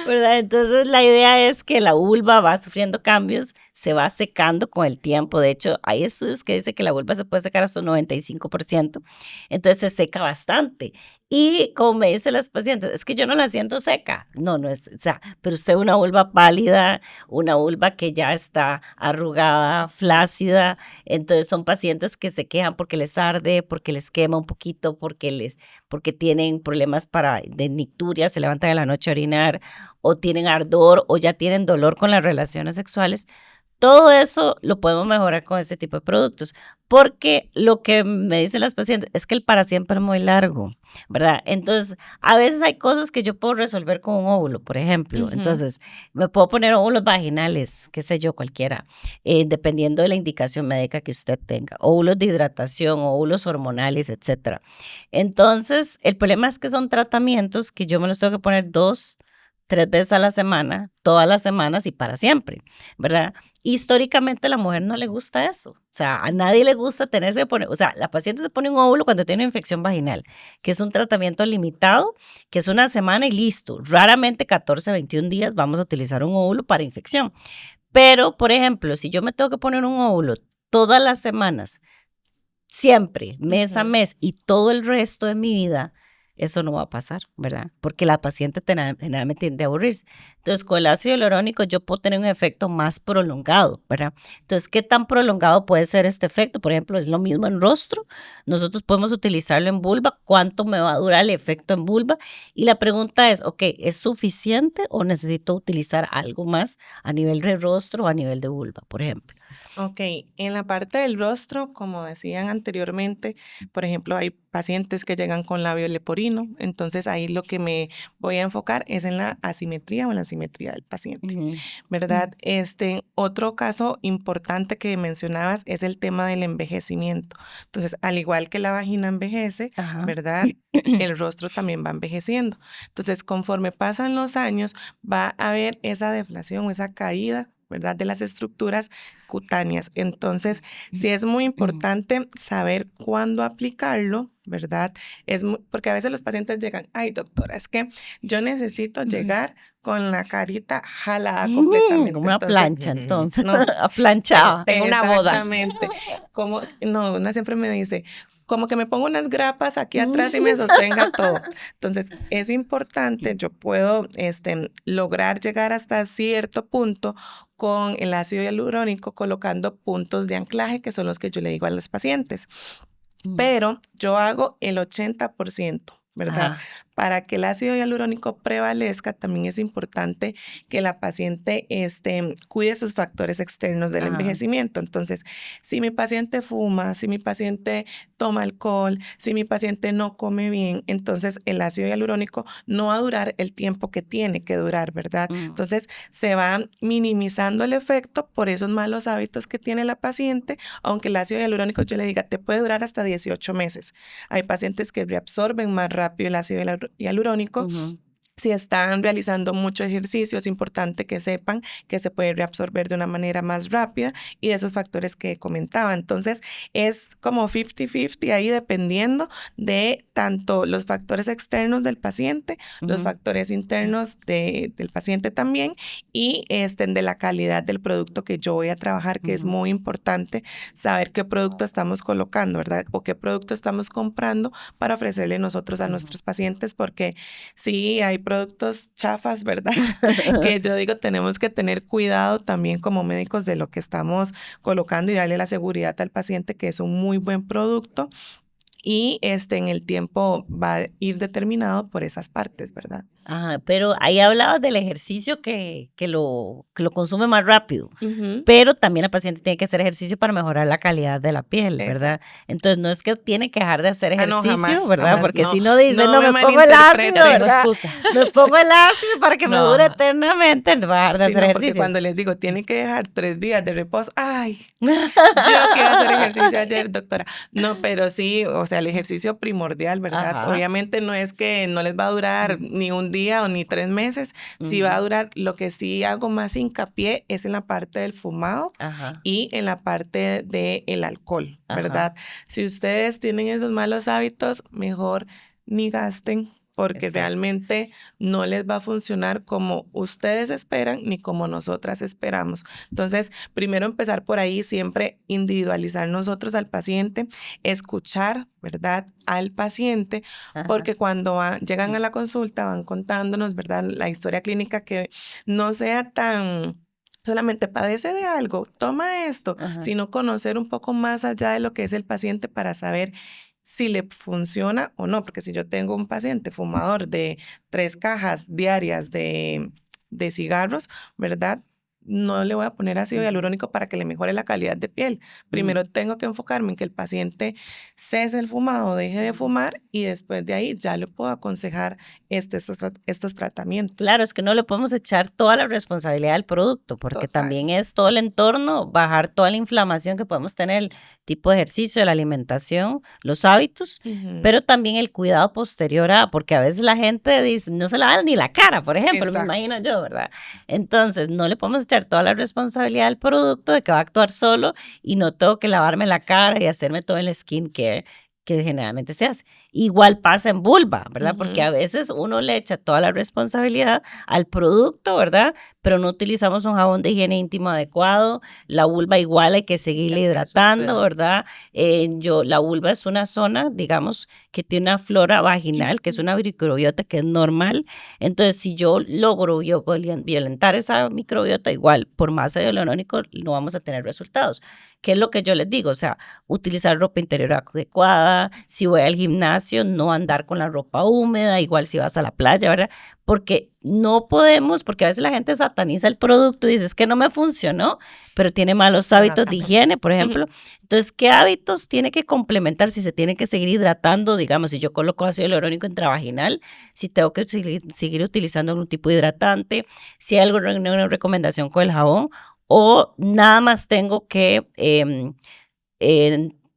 ¿Verdad? Entonces la idea es que la vulva va sufriendo cambios, se va secando con el tiempo. De hecho, hay estudios que dicen que la vulva se puede secar hasta un 95%. Entonces se seca bastante. Y como me dicen las pacientes, es que yo no la siento seca. No, no es, o sea, pero usted una vulva pálida, una vulva que ya está arrugada, flácida. Entonces son pacientes que se quejan porque les arde, porque les quema un poquito, porque tienen problemas de nicturia, se levantan en la noche a orinar, o tienen ardor, o ya tienen dolor con las relaciones sexuales. Todo eso lo podemos mejorar con este tipo de productos, porque lo que me dicen las pacientes es que el para siempre es muy largo, ¿verdad? Entonces, a veces hay cosas que yo puedo resolver con un óvulo, por ejemplo. Entonces, me puedo poner óvulos vaginales, qué sé yo, cualquiera, dependiendo de la indicación médica que usted tenga, óvulos de hidratación, óvulos hormonales, etcétera. Entonces, el problema es que son tratamientos que yo me los tengo que poner 2, 3 veces a la semana, todas las semanas y para siempre, ¿verdad? Históricamente a la mujer no le gusta eso, o sea, a nadie le gusta tenerse que poner, o sea, la paciente se pone un óvulo cuando tiene una infección vaginal, que es un tratamiento limitado, que es una semana y listo. Raramente 14, 21 días vamos a utilizar un óvulo para infección. Pero, por ejemplo, si yo me tengo que poner un óvulo todas las semanas, siempre, mes a mes y todo el resto de mi vida, eso no va a pasar, ¿verdad? Porque la paciente generalmente tiende a aburrirse. Entonces, con el ácido hialurónico yo puedo tener un efecto más prolongado, ¿verdad? Entonces, ¿qué tan prolongado puede ser este efecto? Por ejemplo, es lo mismo en rostro. Nosotros podemos utilizarlo en vulva. ¿Cuánto me va a durar el efecto en vulva? Y la pregunta es, ok, ¿es suficiente o necesito utilizar algo más a nivel de rostro o a nivel de vulva, por ejemplo? Ok, en la parte del rostro, como decían anteriormente, por ejemplo, hay pacientes que llegan con labio leporino, entonces ahí lo que me voy a enfocar es en la asimetría o en la simetría del paciente, ¿verdad? Otro caso importante que mencionabas es el tema del envejecimiento. Entonces, al igual que la vagina envejece, Ajá. ¿verdad? El rostro también va envejeciendo. Entonces, conforme pasan los años, va a haber esa deflación, esa caída, ¿verdad? De las estructuras cutáneas. Entonces, sí es muy importante saber cuándo aplicarlo, ¿verdad? Porque a veces los pacientes llegan, ay, doctora, es que yo necesito llegar con la carita jalada completamente. Como una plancha, entonces, no, aplanchada. Tengo una boda. exactamente. Una siempre me dice, como que me pongo unas grapas aquí atrás y me sostenga todo. Entonces, es importante, yo puedo lograr llegar hasta cierto punto con el ácido hialurónico colocando puntos de anclaje, que son los que yo le digo a los pacientes. Pero yo hago el 80%, ¿verdad? Ajá. Para que el ácido hialurónico prevalezca, también es importante que la paciente cuide sus factores externos del Ajá. envejecimiento. Entonces, si mi paciente fuma, si mi paciente toma alcohol, si mi paciente no come bien, entonces el ácido hialurónico no va a durar el tiempo que tiene que durar, ¿verdad? Entonces, se va minimizando el efecto por esos malos hábitos que tiene la paciente, aunque el ácido hialurónico, yo le diga, te puede durar hasta 18 meses. Hay pacientes que reabsorben más rápido el ácido hialurónico. Si están realizando mucho ejercicio, es importante que sepan que se puede reabsorber de una manera más rápida y de esos factores que comentaba. Entonces, es como 50-50 ahí dependiendo de tanto los factores externos del paciente, los factores internos del paciente también y de la calidad del producto que yo voy a trabajar, que es muy importante saber qué producto estamos colocando, ¿verdad? O qué producto estamos comprando para ofrecerle nosotros a nuestros pacientes, porque sí hay productos chafas, ¿verdad? Que yo digo, tenemos que tener cuidado también como médicos de lo que estamos colocando y darle la seguridad al paciente que es un muy buen producto y en el tiempo va a ir determinado por esas partes, ¿verdad? Ajá, pero ahí hablabas del ejercicio que lo consume más rápido. Ujú. Pero también la paciente tiene que hacer ejercicio para mejorar la calidad de la piel, Exacto. ¿verdad? Entonces no es que tiene que dejar de hacer Ah, no, ejercicio, jamás, ¿verdad? jamás. Porque No, si no dice, no no me me pongo el ácido, malinterprete. Ya tengo ¿verdad? excusa. Me pongo el ácido para que me No, dure ajá. eternamente, no va a dejar de Sí, hacer no, porque ejercicio. cuando les digo, tiene que dejar 3 días de reposo, ay, yo que iba a hacer ejercicio ayer, doctora. No, pero sí, o sea, el ejercicio primordial, ¿verdad? Ajá. Obviamente no es que no les va a durar ni un día o ni 3 meses, sí va a durar. Lo que sí hago más hincapié es en la parte del fumado Ajá, y en la parte del alcohol, ajá. ¿verdad? Si ustedes tienen esos malos hábitos, mejor ni gasten, porque Exacto. realmente no les va a funcionar como ustedes esperan ni como nosotras esperamos. Entonces, primero empezar por ahí, siempre individualizar nosotros al paciente, escuchar, ¿verdad?, al paciente, Ajá. porque cuando llegan a la consulta van contándonos, ¿verdad?, la historia clínica, que no sea tan solamente padece de algo, toma esto, Ajá. sino conocer un poco más allá de lo que es el paciente para saber si le funciona o no, porque si yo tengo un paciente fumador de 3 cajas diarias de cigarros, ¿verdad? No le voy a poner ácido hialurónico para que le mejore la calidad de piel. Primero tengo que enfocarme en que el paciente cese el fumado, deje de fumar, y después de ahí ya le puedo aconsejar estos tratamientos. Claro, es que no le podemos echar toda la responsabilidad al producto, porque Total. también es todo el entorno, bajar toda la inflamación que podemos tener, el tipo de ejercicio, la alimentación, los hábitos, Ujú. pero también el cuidado posterior a, porque a veces la gente dice, no se lava ni la cara, por ejemplo, me Exacto. imagino yo, ¿verdad? Entonces, no le podemos echar toda la responsabilidad al producto de que va a actuar solo y no tengo que lavarme la cara y hacerme todo el skincare que generalmente se hace. Igual pasa en vulva, ¿verdad? Porque Ujú. a veces uno le echa toda la responsabilidad al producto, ¿verdad? Pero no utilizamos un jabón de higiene íntimo adecuado. La vulva igual hay que seguirle Que hacer sus hidratando, cuidados. ¿verdad? La vulva es una zona, digamos, que tiene una flora vaginal, que es una microbiota que es normal. Entonces, si yo logro violentar esa microbiota, igual, por más hialurónico, no vamos a tener resultados. ¿Qué es lo que yo les digo? O sea, utilizar ropa interior adecuada, si voy al gimnasio, no andar con la ropa húmeda, igual si vas a la playa, ¿verdad? Porque no podemos, porque a veces la gente sataniza el producto y dice, es que no me funcionó, pero tiene malos hábitos de higiene, por ejemplo. Entonces, ¿qué hábitos tiene que complementar si se tiene que seguir hidratando? Digamos, si yo coloco ácido hialurónico intravaginal, si tengo que seguir utilizando algún tipo de hidratante, si hay alguna recomendación con el jabón, o nada más tengo que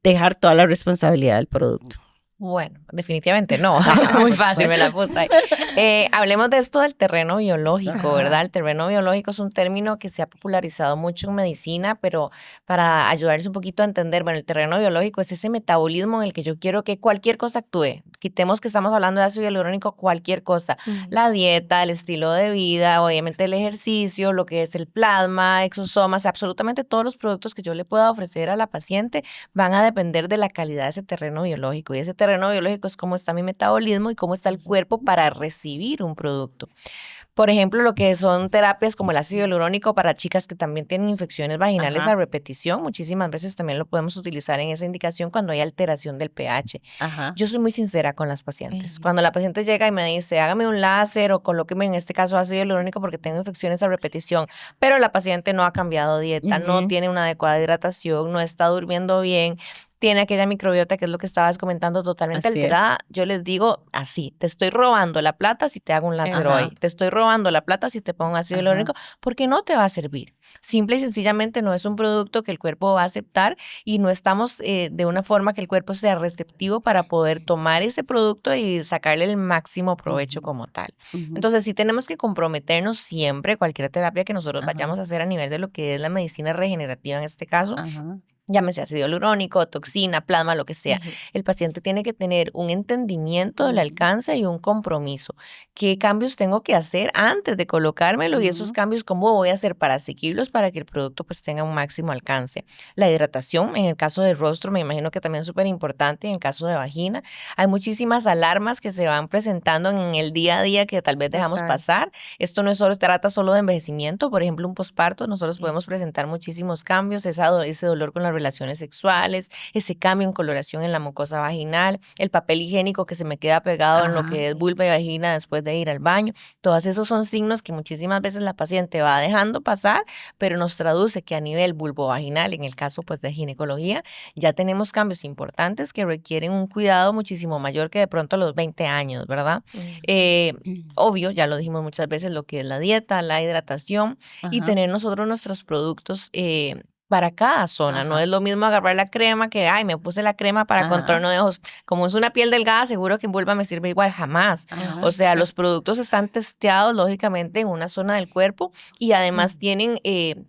dejar toda la responsabilidad del producto. Bueno, definitivamente no. Muy fácil, me la puse ahí. Hablemos de esto del terreno biológico, ¿verdad? El terreno biológico es un término que se ha popularizado mucho en medicina, pero para ayudarles un poquito a entender, bueno, el terreno biológico es ese metabolismo en el que yo quiero que cualquier cosa actúe. Quitemos que estamos hablando de ácido hialurónico, cualquier cosa. La dieta, el estilo de vida, obviamente el ejercicio, lo que es el plasma, exosomas, absolutamente todos los productos que yo le pueda ofrecer a la paciente van a depender de la calidad de ese terreno biológico. Y ese terreno biológico es cómo está mi metabolismo y cómo está el cuerpo para recibir un producto. Por ejemplo, lo que son terapias como el ácido hialurónico para chicas que también tienen infecciones vaginales Ajá. a repetición, muchísimas veces también lo podemos utilizar en esa indicación cuando hay alteración del pH. Ajá. Yo soy muy sincera con las pacientes. Cuando la paciente llega y me dice, hágame un láser o colóqueme en este caso ácido hialurónico porque tengo infecciones a repetición, pero la paciente no ha cambiado dieta, no tiene una adecuada hidratación, no está durmiendo bien, tiene aquella microbiota que es lo que estabas comentando totalmente Así es. alterada, yo les digo así, te estoy robando la plata si te hago un láser hoy, Exacto. te estoy robando la plata si te pongo ácido hialurónico, porque no te va a servir. Simple y sencillamente no es un producto que el cuerpo va a aceptar y no estamos de una forma que el cuerpo sea receptivo para poder tomar ese producto y sacarle el máximo provecho como tal. Entonces sí tenemos que comprometernos siempre, cualquier terapia que nosotros vayamos a hacer a nivel de lo que es la medicina regenerativa en este caso, llámese ácido hialurónico, toxina, plasma, lo que sea. El paciente tiene que tener un entendimiento del alcance y un compromiso. ¿Qué cambios tengo que hacer antes de colocármelo? Y esos cambios, ¿cómo voy a hacer para seguirlos para que el producto pues tenga un máximo alcance? La hidratación, en el caso de rostro, me imagino que también es súper importante. En el caso de vagina, hay muchísimas alarmas que se van presentando en el día a día que tal vez dejamos Total. pasar. Esto no es solo, trata solo de envejecimiento. Por ejemplo, un posparto, nosotros podemos presentar muchísimos cambios, ese dolor con la relaciones sexuales, ese cambio en coloración en la mucosa vaginal, el papel higiénico que se me queda pegado en lo Ajá. que es vulva y vagina después de ir al baño. Todos esos son signos que muchísimas veces la paciente va dejando pasar, pero nos traduce que a nivel vulvovaginal, en el caso pues de ginecología, ya tenemos cambios importantes que requieren un cuidado muchísimo mayor que de pronto a los 20 años, ¿verdad? Eh, Obvio, ya lo dijimos muchas veces, lo que es la dieta, la hidratación y Ajá. tener nosotros nuestros productos para cada zona. No Ajá. es lo mismo agarrar la crema que, ay, me puse la crema para Ajá. contorno de ojos. Como es una piel delgada, seguro que en vulva me sirve igual, jamás. Ajá. O sea, los productos están testeados lógicamente en una zona del cuerpo y además tienen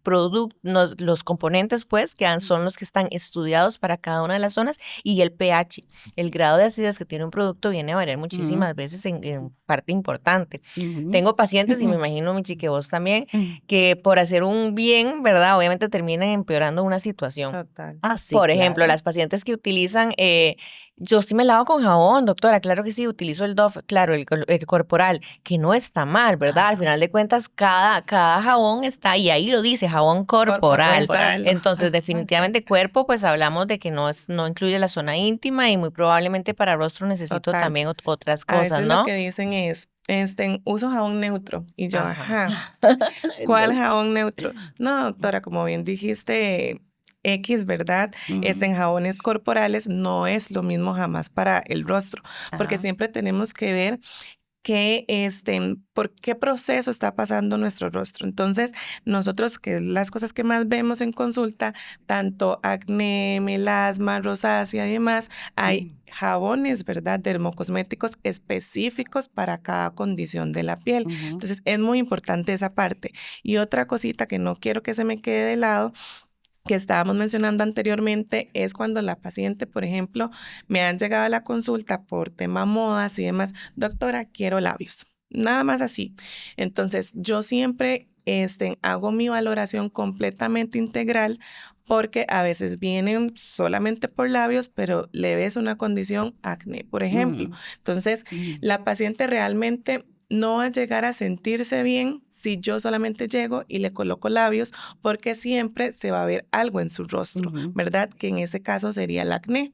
los componentes, pues, son los que están estudiados para cada una de las zonas y el pH, el grado de acidez que tiene un producto viene a variar muchísimas veces en parte importante. Ujú. Tengo pacientes, y me imagino, Michi, que vos también, que por hacer un bien, ¿verdad? Obviamente terminan empeorando una situación. Total. Ah, sí, Por ejemplo, claro. las pacientes que utilizan, yo sí me lavo con jabón, doctora, claro que sí, utilizo el Dove, claro, el corporal, que no está mal, ¿verdad? Al final de cuentas, cada jabón está, y ahí lo dice, jabón corporal. Corporal. Entonces, definitivamente cuerpo, pues hablamos de que no incluye la zona íntima y muy probablemente para rostro necesito Total. también otras A cosas, veces lo ¿no? que dicen es, uso jabón neutro. Y yo, Ajá. ajá, ¿cuál jabón neutro? No, doctora, como bien dijiste, X, ¿verdad? Es en jabones corporales, no es lo mismo jamás para el rostro, porque Ajá. siempre tenemos que ver que por qué proceso está pasando nuestro rostro. Entonces, nosotros, que las cosas que más vemos en consulta, tanto acné, melasma, rosácea y demás, hay jabones, ¿verdad? Dermocosméticos específicos para cada condición de la piel. Ujú. Entonces, es muy importante esa parte. Y otra cosita que no quiero que se me quede de lado, que estábamos mencionando anteriormente, es cuando la paciente, por ejemplo, me han llegado a la consulta por tema modas y demás, doctora, quiero labios, nada más así. Entonces, yo siempre hago mi valoración completamente integral porque a veces vienen solamente por labios, pero le ves una condición acné, por ejemplo. Entonces, la paciente realmente no va a llegar a sentirse bien si yo solamente llego y le coloco labios, porque siempre se va a ver algo en su rostro, ¿verdad? Que en ese caso sería el acné.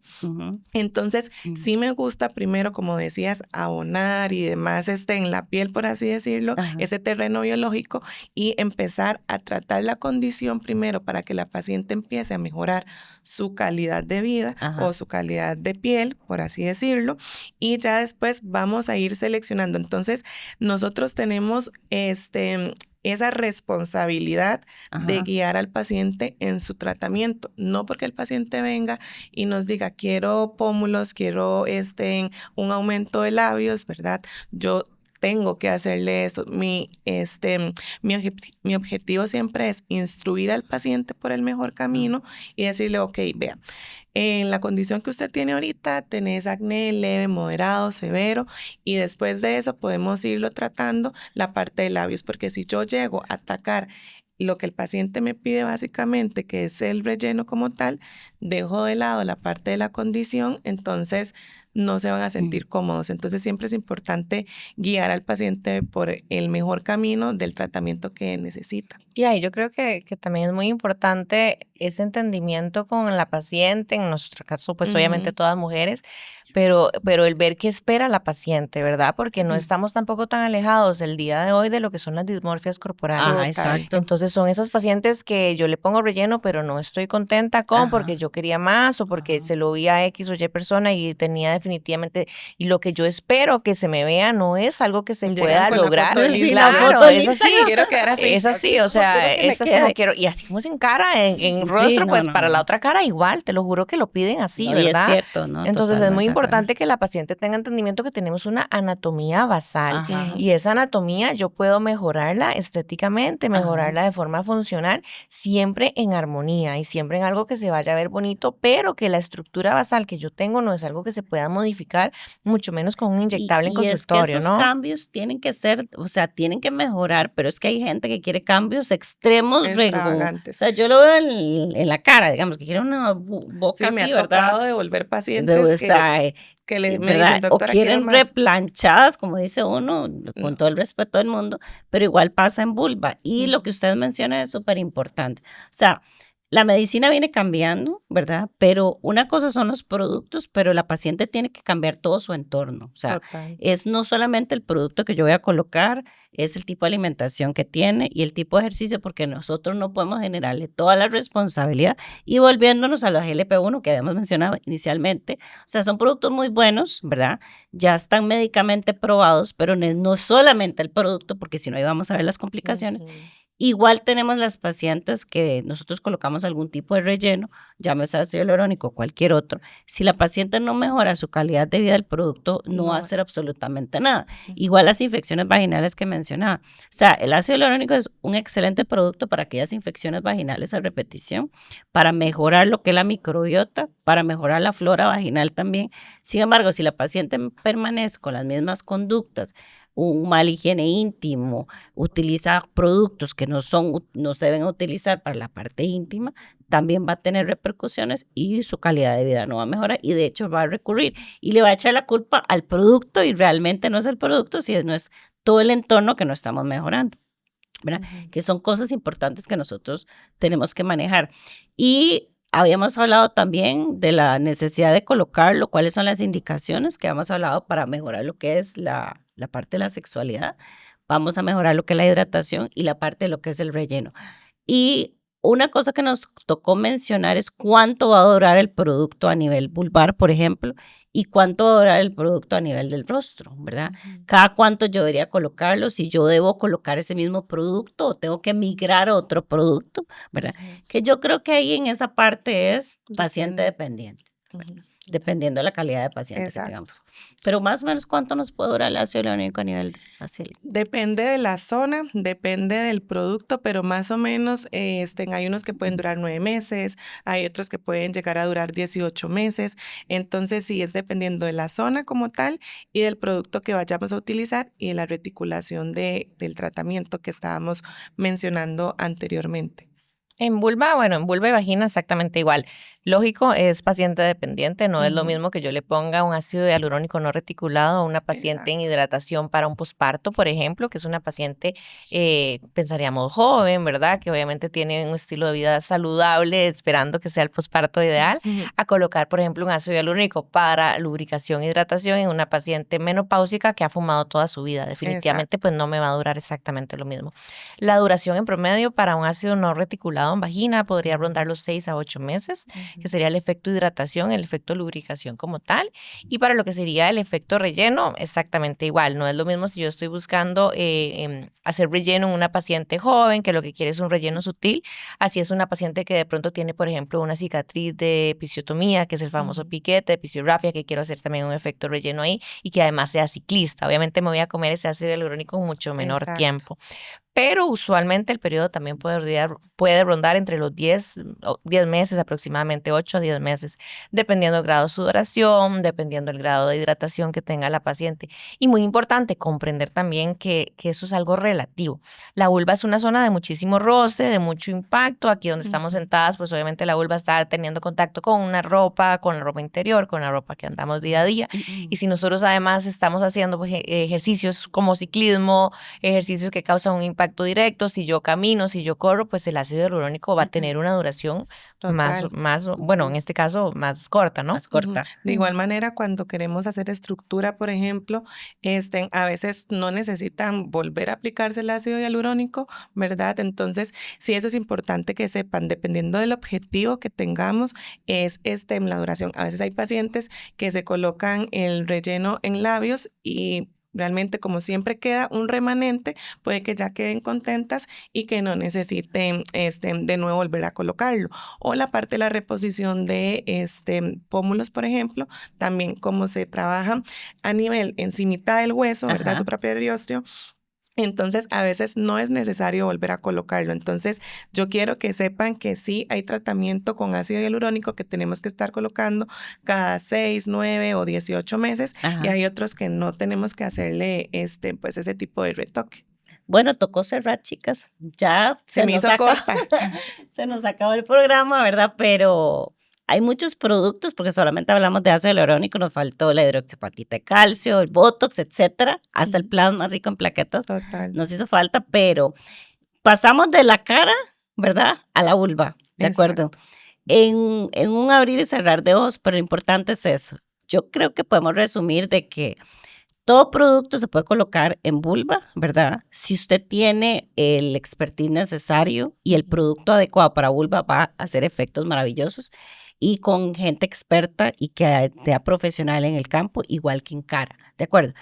Entonces, sí me gusta primero, como decías, abonar y demás en la piel, por así decirlo, Ajá. ese terreno biológico y empezar a tratar la condición primero para que la paciente empiece a mejorar su calidad de vida Ajá. o su calidad de piel, por así decirlo, y ya después vamos a ir seleccionando. Entonces, nosotros tenemos esa responsabilidad de Ajá. guiar al paciente en su tratamiento, no porque el paciente venga y nos diga, quiero pómulos, quiero un aumento de labios, ¿verdad? Yo tengo que hacerle eso. Mi objetivo siempre es instruir al paciente por el mejor camino y decirle, ok, vea, en la condición que usted tiene ahorita, tenés acné leve, moderado, severo, y después de eso podemos irlo tratando la parte de labios, porque si yo llego a atacar lo que el paciente me pide básicamente, que es el relleno como tal, dejo de lado la parte de la condición, entonces no se van a sentir cómodos. Entonces siempre es importante guiar al paciente por el mejor camino del tratamiento que necesita. Y ahí yo creo que también es muy importante ese entendimiento con la paciente, en nuestro caso, pues obviamente todas mujeres, pero el ver qué espera la paciente, ¿verdad? Porque no estamos tampoco tan alejados el día de hoy de lo que son las dismorfias corporales. Ajá, Total. exacto. Entonces son esas pacientes que yo le pongo relleno, pero no estoy contenta con porque yo quería más o porque se lo vi a X o Y persona y tenía definitivamente, y lo que yo espero que se me vea no es algo que se Llegan pueda con la lograr. foto Sí, lista. la Claro, foto es lista. así. Quiero quedar así. Es así, o como quiero sea, que me esta es como quede. quiero, y así como es en cara, en Sí, rostro, no, pues no, para la no. otra cara igual, te lo juro que lo piden así, No, y es ¿verdad? cierto, ¿no? Entonces es muy Totalmente de acuerdo. importante que la paciente tenga entendimiento que tenemos una anatomía basal Ajá. y esa anatomía yo puedo mejorarla estéticamente, mejorarla de forma funcional, siempre en armonía y siempre en algo que se vaya a ver bonito, pero que la estructura basal que yo tengo no es algo que se pueda modificar, mucho menos con un inyectable en Y es que consultorio, esos ¿no? cambios tienen que ser, o sea, tienen que mejorar, pero es que hay gente que quiere cambios extremos, o Extravagantes. sea, yo lo veo en la cara, digamos, que quiere una boca Sí, me así, ha ¿verdad? tocado devolver pacientes O sea, que me ¿verdad? dicen, O doctora, quiero quieren más. replanchadas, como dice uno, con No. todo el respeto del mundo, pero igual pasa en vulva. Y Ujú. lo que usted menciona es súper importante. O sea, la medicina viene cambiando, ¿verdad? Pero una cosa son los productos, pero la paciente tiene que cambiar todo su entorno. O sea, Total. es no solamente el producto que yo voy a colocar, es el tipo de alimentación que tiene y el tipo de ejercicio, porque nosotros no podemos generarle toda la responsabilidad. Y volviéndonos a los GLP-1 que habíamos mencionado inicialmente, o sea, son productos muy buenos, ¿verdad? Ya están médicamente probados, pero no solamente el producto, porque si no, ahí vamos a ver las complicaciones. Ujú. Igual tenemos las pacientes que nosotros colocamos algún tipo de relleno, llámese ácido hialurónico o cualquier otro. Si la paciente no mejora su calidad de vida del producto, no va a hacer absolutamente nada. Igual las infecciones vaginales que mencionaba. O sea, el ácido hialurónico es un excelente producto para aquellas infecciones vaginales a repetición, para mejorar lo que es la microbiota, para mejorar la flora vaginal también. Sin embargo, si la paciente permanece con las mismas conductas, un mal higiene íntimo, utiliza productos que no se deben utilizar para la parte íntima, también va a tener repercusiones y su calidad de vida no va a mejorar y de hecho va a recurrir y le va a echar la culpa al producto y realmente no es el producto, no es todo el entorno que no estamos mejorando, ¿verdad? Que son cosas importantes que nosotros tenemos que manejar. Y habíamos hablado también de la necesidad de colocarlo, cuáles son las indicaciones que hemos hablado para mejorar lo que es la parte de la sexualidad. Vamos a mejorar lo que es la hidratación y la parte de lo que es el relleno. Y una cosa que nos tocó mencionar es cuánto va a durar el producto a nivel vulvar, por ejemplo, y cuánto va a durar el producto a nivel del rostro, ¿verdad? Cada cuánto yo debería colocarlo, si yo debo colocar ese mismo producto o tengo que migrar a otro producto, ¿verdad? Que yo creo que ahí en esa parte es paciente dependiente, ¿verdad? Dependiendo de la calidad de paciente que tengamos. Exacto. Pero más o menos, ¿cuánto nos puede durar el ácido hialurónico a nivel facial? Depende de la zona, depende del producto, pero más o menos hay unos que pueden durar 9 meses, hay otros que pueden llegar a durar 18 meses. Entonces, sí, es dependiendo de la zona como tal y del producto que vayamos a utilizar y de la reticulación del tratamiento que estábamos mencionando anteriormente. En vulva, bueno, en vulva y vagina exactamente igual. Lógico, es paciente dependiente, no es lo Ujú. mismo que yo le ponga un ácido hialurónico no reticulado a una paciente en Exacto. hidratación para un posparto, por ejemplo, que es una paciente, pensaríamos joven, ¿verdad? Que obviamente tiene un estilo de vida saludable, esperando que sea el posparto ideal, Ujú. a colocar, por ejemplo, un ácido hialurónico para lubricación e hidratación en una paciente menopáusica que ha fumado toda su vida. Definitivamente, Exacto. pues no me va a durar exactamente lo mismo. La duración en promedio para un ácido no reticulado en vagina podría rondar los 6 a 8 meses, que sería el efecto hidratación, el efecto lubricación como tal. Y para lo que sería el efecto relleno, exactamente igual. No es lo mismo si yo estoy buscando hacer relleno en una paciente joven, que lo que quiere es un relleno sutil. Así es una paciente que de pronto tiene, por ejemplo, una cicatriz de episiotomía, que es el famoso piquete, episiorrafia, que quiero hacer también un efecto relleno ahí y que además sea ciclista. Obviamente me voy a comer ese ácido hialurónico en mucho menor Exacto. tiempo. Pero usualmente el periodo también puede rondar entre los 10 meses, aproximadamente 8 a 10 meses, dependiendo del grado de sudoración, dependiendo del grado de hidratación que tenga la paciente. Y muy importante comprender también que eso es algo relativo. La vulva es una zona de muchísimo roce, de mucho impacto. Aquí donde estamos sentadas, pues obviamente la vulva está teniendo contacto con una ropa, con la ropa interior, con la ropa que andamos día a día. Y si nosotros además estamos haciendo pues, ejercicios como ciclismo, ejercicios que causan un impacto directo, si yo camino, si yo corro, pues el ácido hialurónico va a tener una duración Total. bueno, en este caso, más corta, ¿no? Más corta. De igual manera, cuando queremos hacer estructura, por ejemplo, a veces no necesitan volver a aplicarse el ácido hialurónico, ¿verdad? Entonces, sí, eso es importante que sepan, dependiendo del objetivo que tengamos, es la duración. A veces hay pacientes que se colocan el relleno en labios y realmente, como siempre queda un remanente, puede que ya queden contentas y que no necesiten de nuevo volver a colocarlo. O la parte de la reposición de pómulos, por ejemplo, también como se trabaja a nivel encimita del hueso, ¿verdad? Ajá. Su propio periósteo. Entonces, a veces no es necesario volver a colocarlo. Entonces, yo quiero que sepan que sí hay tratamiento con ácido hialurónico que tenemos que estar colocando cada 6, 9 o 18 meses y Ajá. hay otros que no tenemos que hacerle pues ese tipo de retoque. Bueno, tocó cerrar, chicas. Ya Se me hizo corta. se nos acabó el programa, ¿verdad? Pero hay muchos productos, porque solamente hablamos de ácido hialurónico, nos faltó la hidroxiapatita de calcio, el Botox, etcétera, hasta el plasma rico en plaquetas. Total. Nos hizo falta, pero pasamos de la cara, ¿verdad? A la vulva. ¿de acuerdo? En un abrir y cerrar de ojos, pero lo importante es eso. Yo creo que podemos resumir de que todo producto se puede colocar en vulva, ¿verdad? Si usted tiene el expertise necesario y el producto adecuado para vulva, va a hacer efectos maravillosos. Y con gente experta y que sea profesional en el campo, igual que en cara, ¿de acuerdo?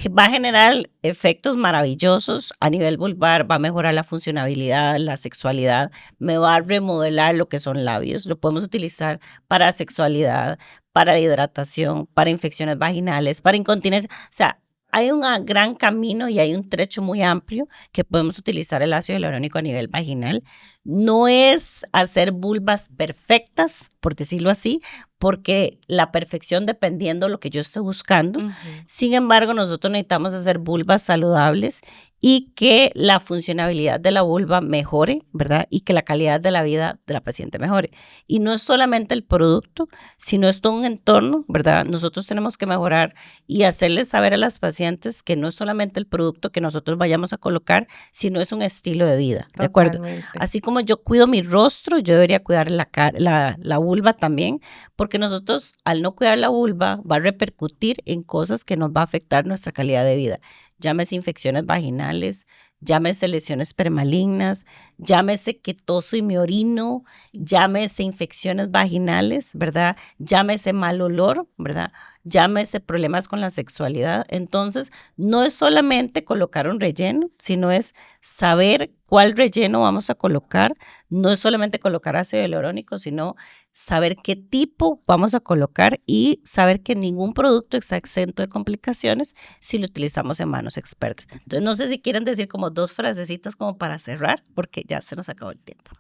Va a generar efectos maravillosos a nivel vulvar, va a mejorar la funcionabilidad, la sexualidad, me va a remodelar lo que son labios, lo podemos utilizar para sexualidad, para hidratación, para infecciones vaginales, para incontinencia, o sea, hay un gran camino y hay un trecho muy amplio que podemos utilizar el ácido hialurónico a nivel vaginal. No es hacer vulvas perfectas, por decirlo así, porque la perfección dependiendo de lo que yo esté buscando. Sin embargo, nosotros necesitamos hacer vulvas saludables y que la funcionabilidad de la vulva mejore, ¿verdad? Y que la calidad de la vida de la paciente mejore. Y no es solamente el producto, sino es todo un entorno, ¿verdad? Nosotros tenemos que mejorar y hacerles saber a las pacientes que no es solamente el producto que nosotros vayamos a colocar, sino es un estilo de vida, ¿de acuerdo? Así como yo cuido mi rostro, yo debería cuidar la vulva también, porque nosotros al no cuidar la vulva va a repercutir en cosas que nos va a afectar nuestra calidad de vida. Llámese infecciones vaginales, llámese lesiones premalignas, llámese que toso y me orino, llámese infecciones vaginales, ¿verdad? Llámese mal olor, ¿verdad? Llámese problemas con la sexualidad. Entonces, no es solamente colocar un relleno, sino es saber cuál relleno vamos a colocar. No es solamente colocar ácido hialurónico, sino saber qué tipo vamos a colocar y saber que ningún producto está exento de complicaciones si lo utilizamos en manos expertas. Entonces, no sé si quieren decir como 2 frasecitas como para cerrar, porque ya se nos acabó el tiempo.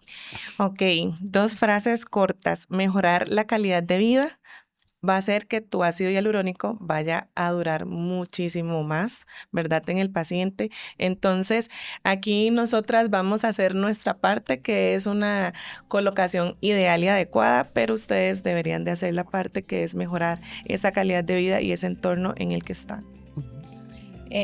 Ok, 2 frases cortas. Mejorar la calidad de vida va a hacer que tu ácido hialurónico vaya a durar muchísimo más, ¿verdad? En el paciente. Entonces, aquí nosotras vamos a hacer nuestra parte, que es una colocación ideal y adecuada, pero ustedes deberían de hacer la parte que es mejorar esa calidad de vida y ese entorno en el que están.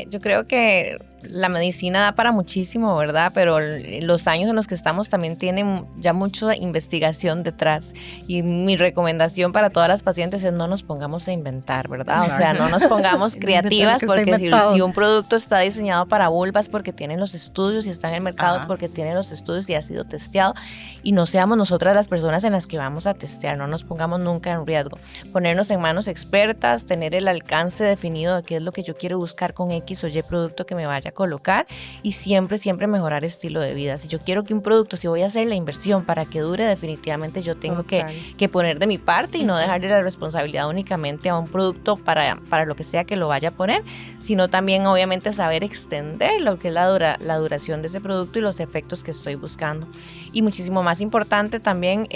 Yo creo que la medicina da para muchísimo, ¿verdad? Pero los años en los que estamos también tienen ya mucha investigación detrás. Y mi recomendación para todas las pacientes es no nos pongamos a inventar, ¿verdad? Exacto. O sea, no nos pongamos creativas, porque si un producto está diseñado para vulvas porque tienen los estudios y está en el mercado, porque tienen los estudios y ha sido testeado, y no seamos nosotras las personas en las que vamos a testear, no nos pongamos nunca en riesgo. Ponernos en manos expertas, tener el alcance definido de qué es lo que yo quiero buscar con X o Y producto que me vaya a colocar, y siempre siempre mejorar estilo de vida. Si yo quiero que un producto, si voy a hacer la inversión para que dure, definitivamente yo tengo que poner de mi parte y no dejarle la responsabilidad únicamente a un producto para lo que sea que lo vaya a poner, sino también obviamente saber extender lo que es la duración de ese producto y los efectos que estoy buscando. Y muchísimo más importante también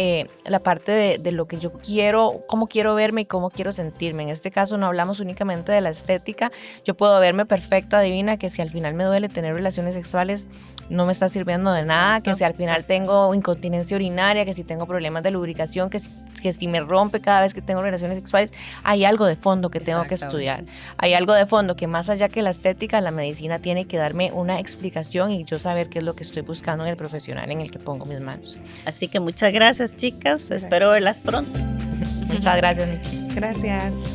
la parte de lo que yo quiero, cómo quiero verme y cómo quiero sentirme. En este caso no hablamos únicamente de la estética. Yo puedo verme perfecta, divina, que si al final me duele tener relaciones sexuales no me está sirviendo de nada, que si al final tengo incontinencia urinaria, que si tengo problemas de lubricación, que si me rompe cada vez que tengo relaciones sexuales, hay algo de fondo que tengo que estudiar. Hay algo de fondo que más allá que la estética, la medicina tiene que darme una explicación y yo saber qué es lo que estoy buscando en el profesional en el que pongo mis manos. Así que muchas gracias, chicas. Espero verlas pronto. Muchas gracias, Michi. Gracias.